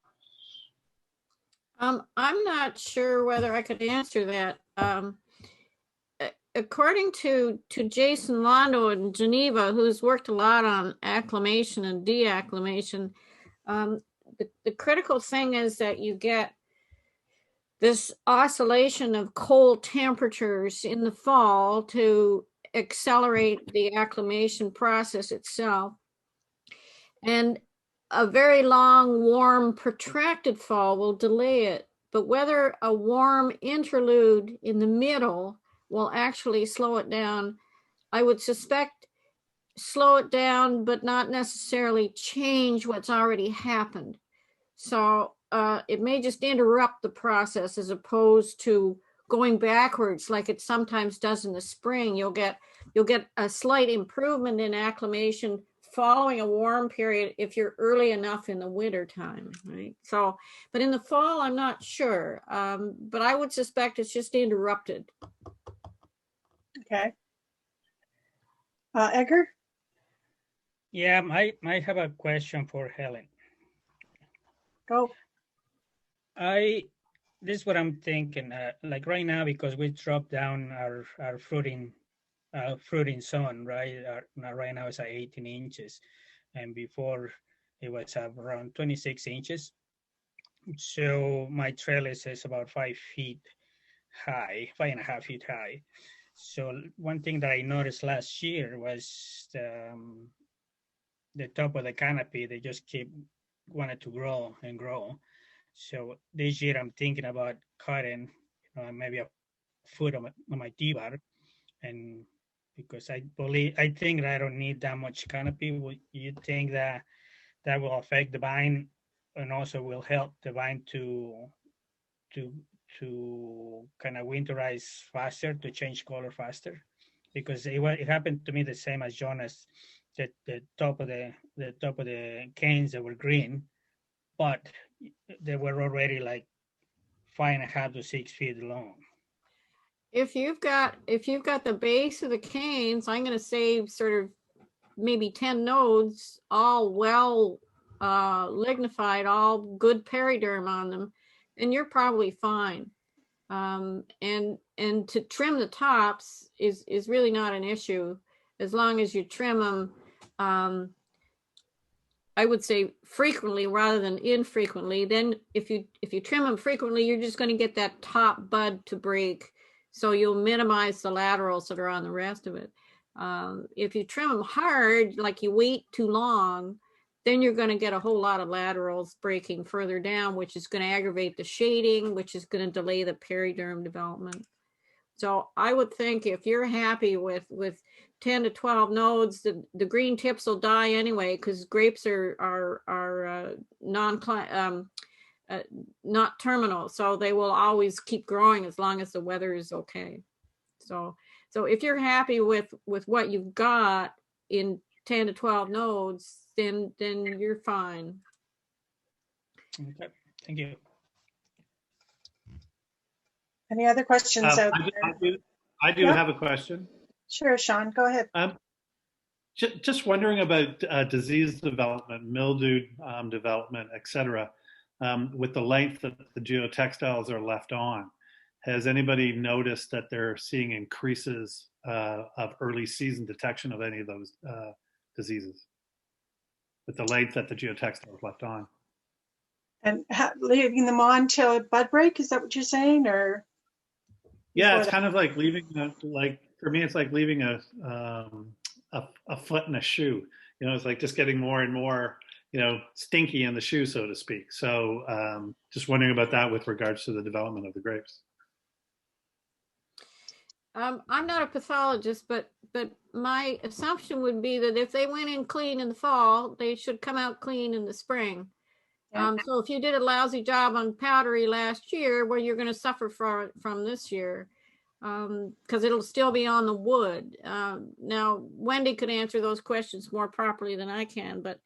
I'm not sure whether I could answer that. According to Jason Londo in Geneva, who's worked a lot on acclimation and deacclimation, the critical thing is that you get this oscillation of cold temperatures in the fall to accelerate the acclimation process itself. And a very long, warm, protracted fall will delay it. But whether a warm interlude in the middle will actually slow it down, I would suspect slow it down, but not necessarily change what's already happened. So it may just interrupt the process as opposed to going backwards like it sometimes does in the spring. You'll get a slight improvement in acclimation following a warm period if you're early enough in the winter time, right? So, but in the fall, I'm not sure, but I would suspect it's just interrupted. Okay. Edgar? Yeah, I have a question for Helen. Go. This is what I'm thinking. Like right now, because we dropped down our fruiting zone, right? Right now it's at 18 inches, and before it was around 26 inches. So my trellis is about 5 feet high, 5.5 feet high. So one thing that I noticed last year was the top of the canopy, they just wanted to grow and grow. So this year I'm thinking about cutting maybe a foot on my T-bar, and because I think that I don't need that much canopy. Would you think that will affect the vine and also will help the vine to kind of winterize faster, to change color faster? Because it happened to me the same as Jonas, that the top of the canes that were green, but they were already like 5.5 to 6 feet long. If you've got the base of the canes, I'm going to say sort of maybe 10 nodes, all well lignified, all good periderm on them, and you're probably fine. And to trim the tops is really not an issue as long as you trim them. I would say frequently rather than infrequently. Then if you trim them frequently, you're just going to get that top bud to break. So you'll minimize the laterals that are on the rest of it. If you trim them hard, like you wait too long, then you're going to get a whole lot of laterals breaking further down, which is going to aggravate the shading, which is going to delay the periderm development. So I would think if you're happy with 10 to 12 nodes, the green tips will die anyway, because grapes are not terminal, so they will always keep growing as long as the weather is okay. So if you're happy with what you've got in 10 to 12 nodes, then you're fine. Okay, thank you. Any other questions out there? I do have a question. Sure, Sean, go ahead. Just wondering about disease development, mildew development, etc. With the length that the geotextiles are left on. Has anybody noticed that they're seeing increases of early season detection of any of those diseases with the length that the geotextile is left on? And leaving them on till bud break, is that what you're saying, or? Yeah, it's kind of like leaving, for me, it's like leaving a foot in a shoe. You know, it's like just getting more and more, stinky in the shoe, so to speak. So just wondering about that with regards to the development of the grapes. I'm not a pathologist, but my assumption would be that if they went in clean in the fall, they should come out clean in the spring. Yeah. So if you did a lousy job on powdery last year, well, you're going to suffer from this year. because it'll still be on the wood. Now, Wendy could answer those questions more properly than I can, but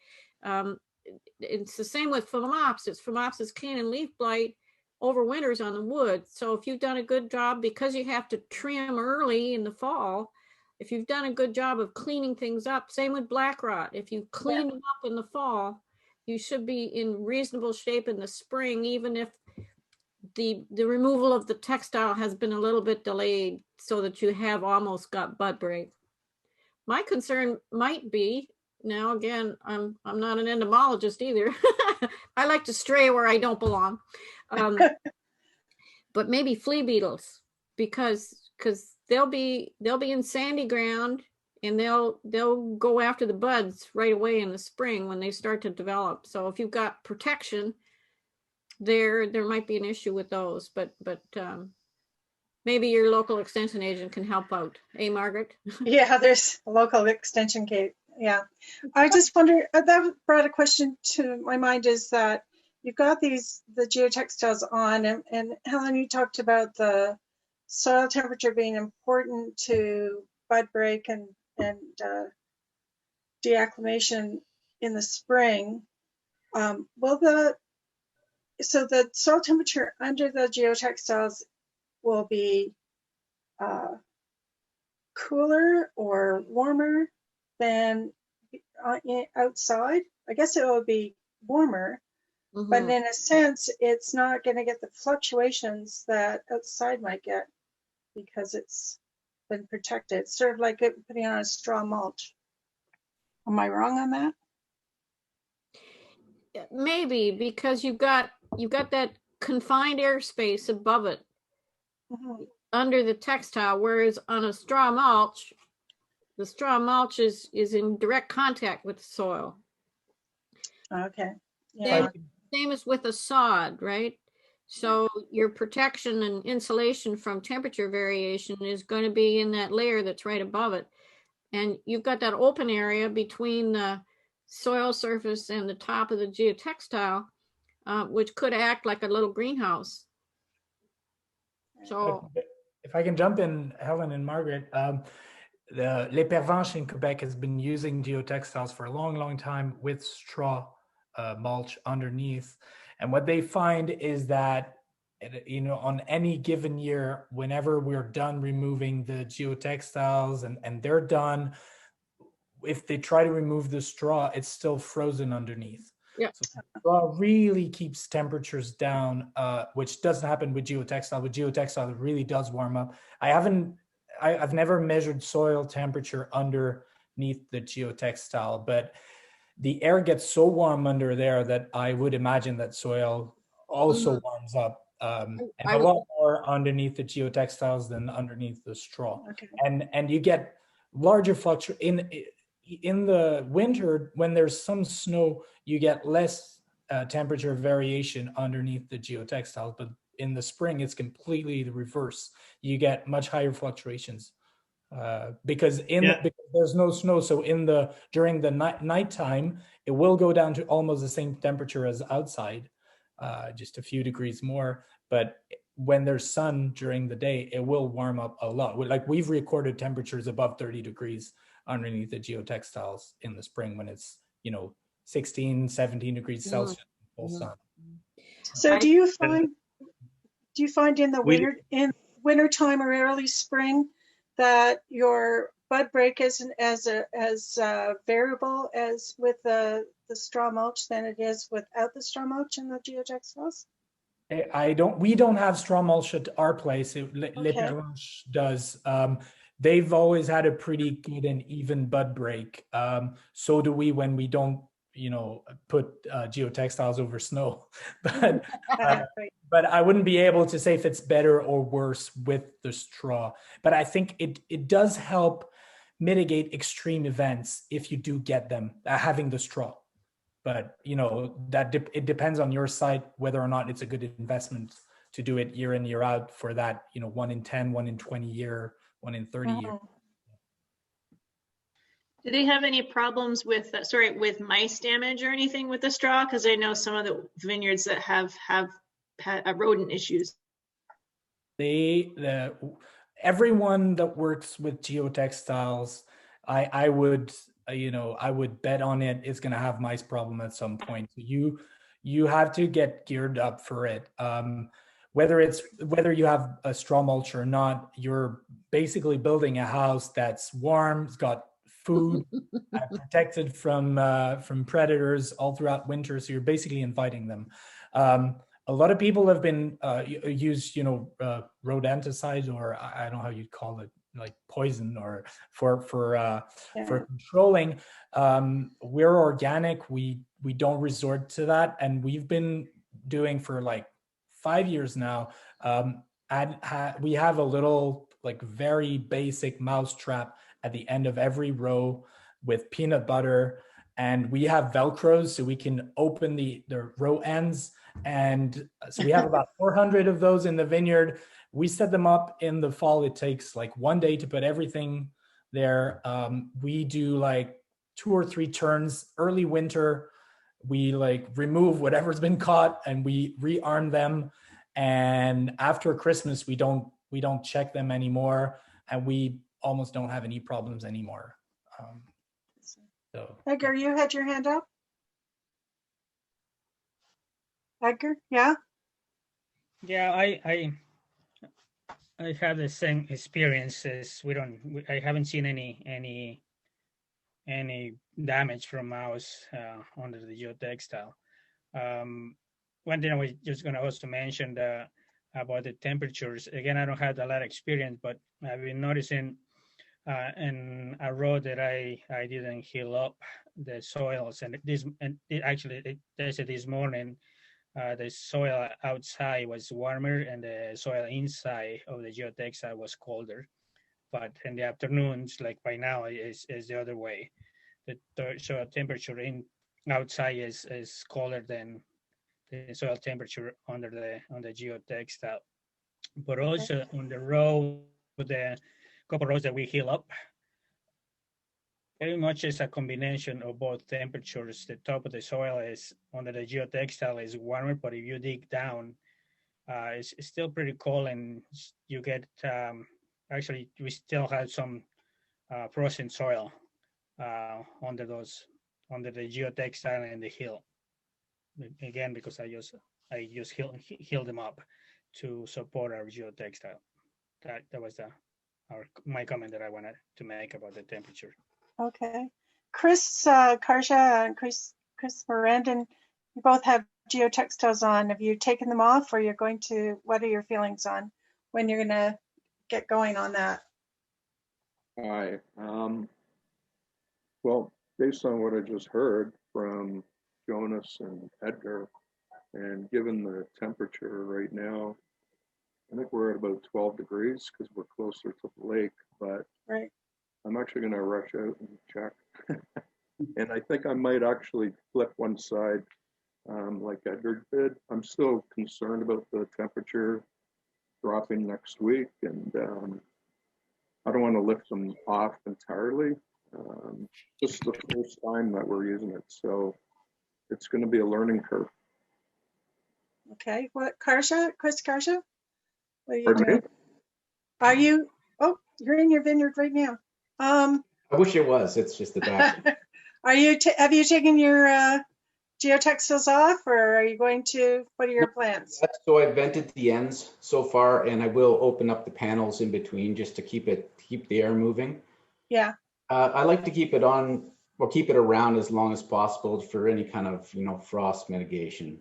it's the same with Phomopsis. Phomopsis cane and leaf blight overwinters on the wood. So if you've done a good job, because you have to trim early in the fall, if you've done a good job of cleaning things up, same with black rot. If you clean them up in the fall, you should be in reasonable shape in the spring, even if the removal of the textile has been a little bit delayed, so that you have almost got bud break. My concern might be, now again, I'm not an entomologist either. I like to stray where I don't belong. But maybe flea beetles, because they'll be in sandy ground, and they'll go after the buds right away in the spring when they start to develop. So if you've got protection, there might be an issue with those, but maybe your local extension agent can help out. Hey, Margaret? Yeah, there's a local extension gate. Yeah. I just wonder, that brought a question to my mind, is that you've got the geotextiles on, and Helen, you talked about the soil temperature being important to bud break and deacclimation in the spring. So the soil temperature under the geotextiles will be cooler or warmer than outside? I guess it will be warmer, but in a sense, it's not going to get the fluctuations that outside might get because it's been protected. It's sort of like putting on a straw mulch. Am I wrong on that? Maybe, because you've got that confined airspace above it under the textile, whereas on a straw mulch, the straw mulch is in direct contact with the soil. Okay. Yeah. Same as with a sod, right? So your protection and insulation from temperature variation is going to be in that layer that's right above it. And you've got that open area between the soil surface and the top of the geotextile, which could act like a little greenhouse. So if I can jump in, Helen and Margaret, Les Pervenches in Quebec has been using geotextiles for a long, long time with straw mulch underneath. And what they find is that, on any given year, whenever we're done removing the geotextiles and they're done, if they try to remove the straw, it's still frozen underneath. Yeah. So straw really keeps temperatures down, which doesn't happen with geotextile. With geotextile, it really does warm up. I've never measured soil temperature underneath the geotextile, but the air gets so warm under there that I would imagine that soil also warms up, and a lot more underneath the geotextiles than underneath the straw. Okay. And you get larger fluctuations in the winter. When there's some snow, you get less temperature variation underneath the geotextiles, but in the spring it's completely the reverse. You get much higher fluctuations because there's no snow. So during the nighttime, it will go down to almost the same temperature as outside, just a few degrees more. But when there's sun during the day, it will warm up a lot. Like, we've recorded temperatures above 30 degrees underneath the geotextiles in the spring when it's 16, 17 degrees Celsius full sun. So do you find in the winter time or early spring that your bud break isn't as variable as with the straw mulch than it is without the straw mulch in the geotextiles? We don't have straw mulch at our place. Les Pervenches does. They've always had a pretty good and even bud break. So do we when we don't, put geotextiles over snow. But but I wouldn't be able to say if it's better or worse with the straw. But I think it does help mitigate extreme events if you do get them, having the straw. But it depends on your site whether or not it's a good investment to do it year in, year out for that 1 in 10, 1 in 20 year, 1 in 30 year. Do they have any problems with mice damage or anything with the straw? Because I know some of the vineyards that have had rodent issues. everyone that works with geotextiles, I would, I would bet on it. It's going to have mice problem at some point. So you have to get geared up for it. Whether you have a straw mulch or not, you're basically building a house that's warm, it's got food, protected from predators all throughout winter. So you're basically inviting them. A lot of people have been used, rodenticide, or I don't know how you'd call it, like poison, or for controlling. We're organic. We don't resort to that, and we've been doing for like 5 years now. We have a little, like, very basic mouse trap at the end of every row with peanut butter, and we have Velcros so we can open the row ends. And so we have about 400 of those in the vineyard. We set them up in the fall. It takes like 1 day to put everything there. We do like 2 or 3 turns. Early winter, we like remove whatever's been caught and we rearm them. And after Christmas, we don't check them anymore, and we almost don't have any problems anymore. So Edgar, you had your hand up? Edgar, yeah? Yeah, I have the same experiences. I haven't seen any damage from mouse under the geotextile. One thing I was just going to also mention about the temperatures. Again, I don't have a lot of experience, but I've been noticing in a road that I didn't heal up the soils, and this morning the soil outside was warmer and the soil inside of the geotextile was colder. But in the afternoons, like by now, is the other way. The soil temperature outside is colder than the soil temperature on the geotextile. But also on the row, the couple rows that we heal up, very much is a combination of both temperatures. The top of the soil is under the geotextile is warmer, but if you dig down, it's still pretty cold, and you get actually we still have some frozen soil under the geotextile and the hill. Again, because I just heal them up to support our geotextile. That was my comment that I wanted to make about the temperature. Okay. Chris Karja and Chris Morandon, you both have geotextiles on. Have you taken them off, or you're going to, what are your feelings on when you're going to get going on that? Hi. Well, based on what I just heard from Jonas and Edgar, and given the temperature right now, I think we're at about 12 degrees because we're closer to the lake, but right. I'm actually going to rush out and check. And I think I might actually flip one side like Edgar did. I'm still concerned about the temperature dropping next week, and I don't want to lift them off entirely. Just the first time that we're using it, so it's going to be a learning curve. Okay, what, Chris Karsha? What are you Pardon doing? me? Are you, oh, you're in your vineyard right now. I wish it was, it's just the back. Have you taken your geotextiles off, or are you going to, what are your plans? So I vented the ends so far, and I will open up the panels in between just to keep the air moving. Yeah. I like to keep it on, or keep it around as long as possible for any kind of, frost mitigation.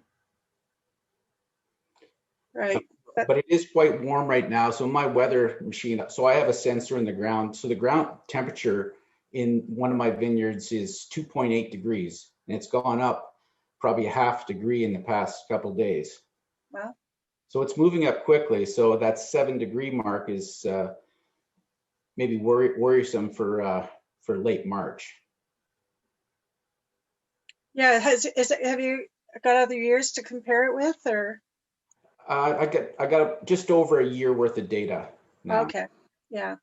Right. But it is quite warm right now. So my weather machine, so I have a sensor in the ground. So the ground temperature in one of my vineyards is 2.8 degrees, and it's gone up probably a half degree in the past couple of days. Wow. So it's moving up quickly. So that 7-degree mark is maybe worrisome for late March. Yeah. Have you got other years to compare it with, or? I got just over a year worth of data now. Okay. Yeah.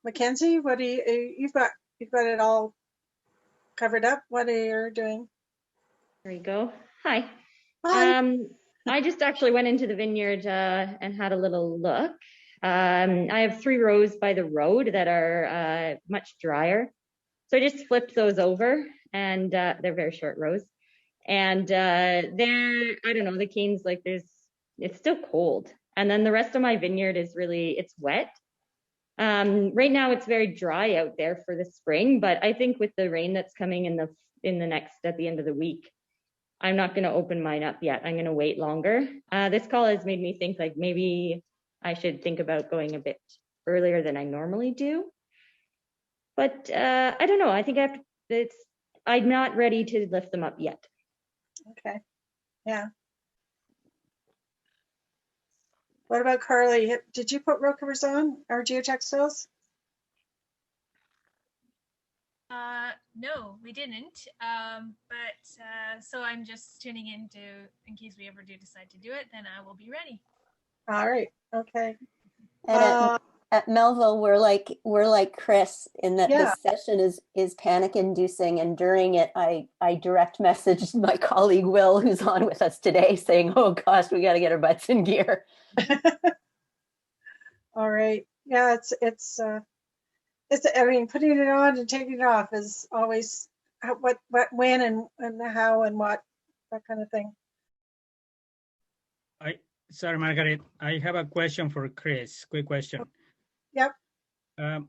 Mackenzie, what do you've got it all covered up? What are you doing? There you go. Hi. Hi. I just actually went into the vineyard and had a little look. I have 3 rows by the road that are much drier. So I just flipped those over, and they're very short rows. And they're, I don't know, the canes, like it's still cold. And then the rest of my vineyard is really, it's wet. Right now it's very dry out there for the spring, but I think with the rain that's coming at the end of the week, I'm not going to open mine up yet. I'm going to wait longer. This call has made me think like maybe I should think about going a bit earlier than I normally do. But I don't know. I think I'm not ready to lift them up yet. Okay. Yeah. What about Carly? Did you put row covers on our geotextiles? No, we didn't. So I'm just tuning in case we ever do decide to do it, then I will be ready. All right. Okay. And at Melville, we're like Chris in that Yeah. this session is panic inducing, and during it, I direct messaged my colleague Will, who's on with us today, saying, "Oh gosh, we got to get our butts in gear." All right. Yeah, it's I mean, putting it on and taking it off is always what when and how and what, that kind of thing. Sorry, Margaret, I have a question for Chris. Quick question. Yep. How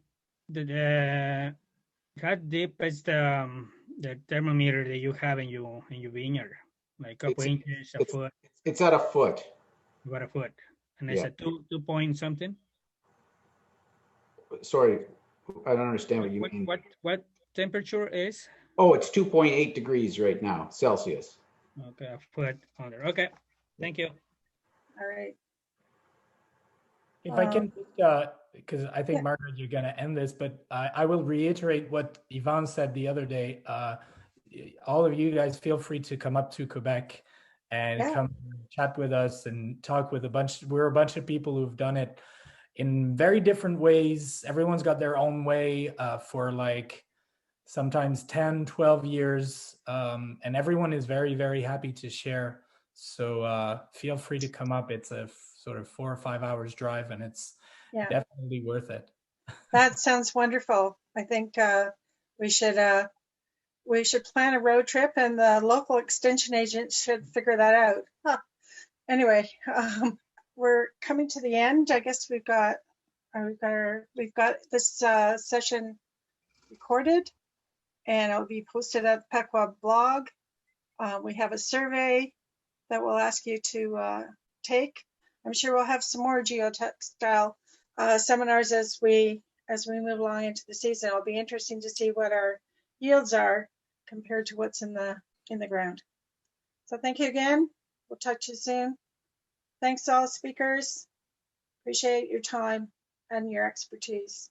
deep is the thermometer that you have in your vineyard? Like a couple inches, a foot? It's at a foot. About a foot. And it's a 2 point something? Sorry, I don't understand what you mean. What temperature is? Oh, it's 2.8 degrees right now, Celsius. Okay, a foot under. Okay, thank you. All right. If I can, because I think, Margaret, you're going to end this, but I will reiterate what Yvonne said the other day. All of you guys feel free to come up to Quebec and come chat with us and talk with we're a bunch of people who've done it in very different ways. Everyone's got their own way for like sometimes 10, 12 years. And everyone is very, very happy to share. So feel free to come up. It's a sort of 4 or 5 hours drive, and it's definitely worth it. That sounds wonderful. I think we should plan a road trip, and the local extension agent should figure that out. Huh. Anyway, we're coming to the end. I guess we've got this session recorded, and it'll be posted at the Pequot blog. We have a survey that we'll ask you to take. I'm sure we'll have some more geotextile seminars as we move along into the season. It'll be interesting to see what our yields are compared to what's in the ground. So thank you again. We'll talk to you soon. Thanks all speakers. Appreciate your time and your expertise.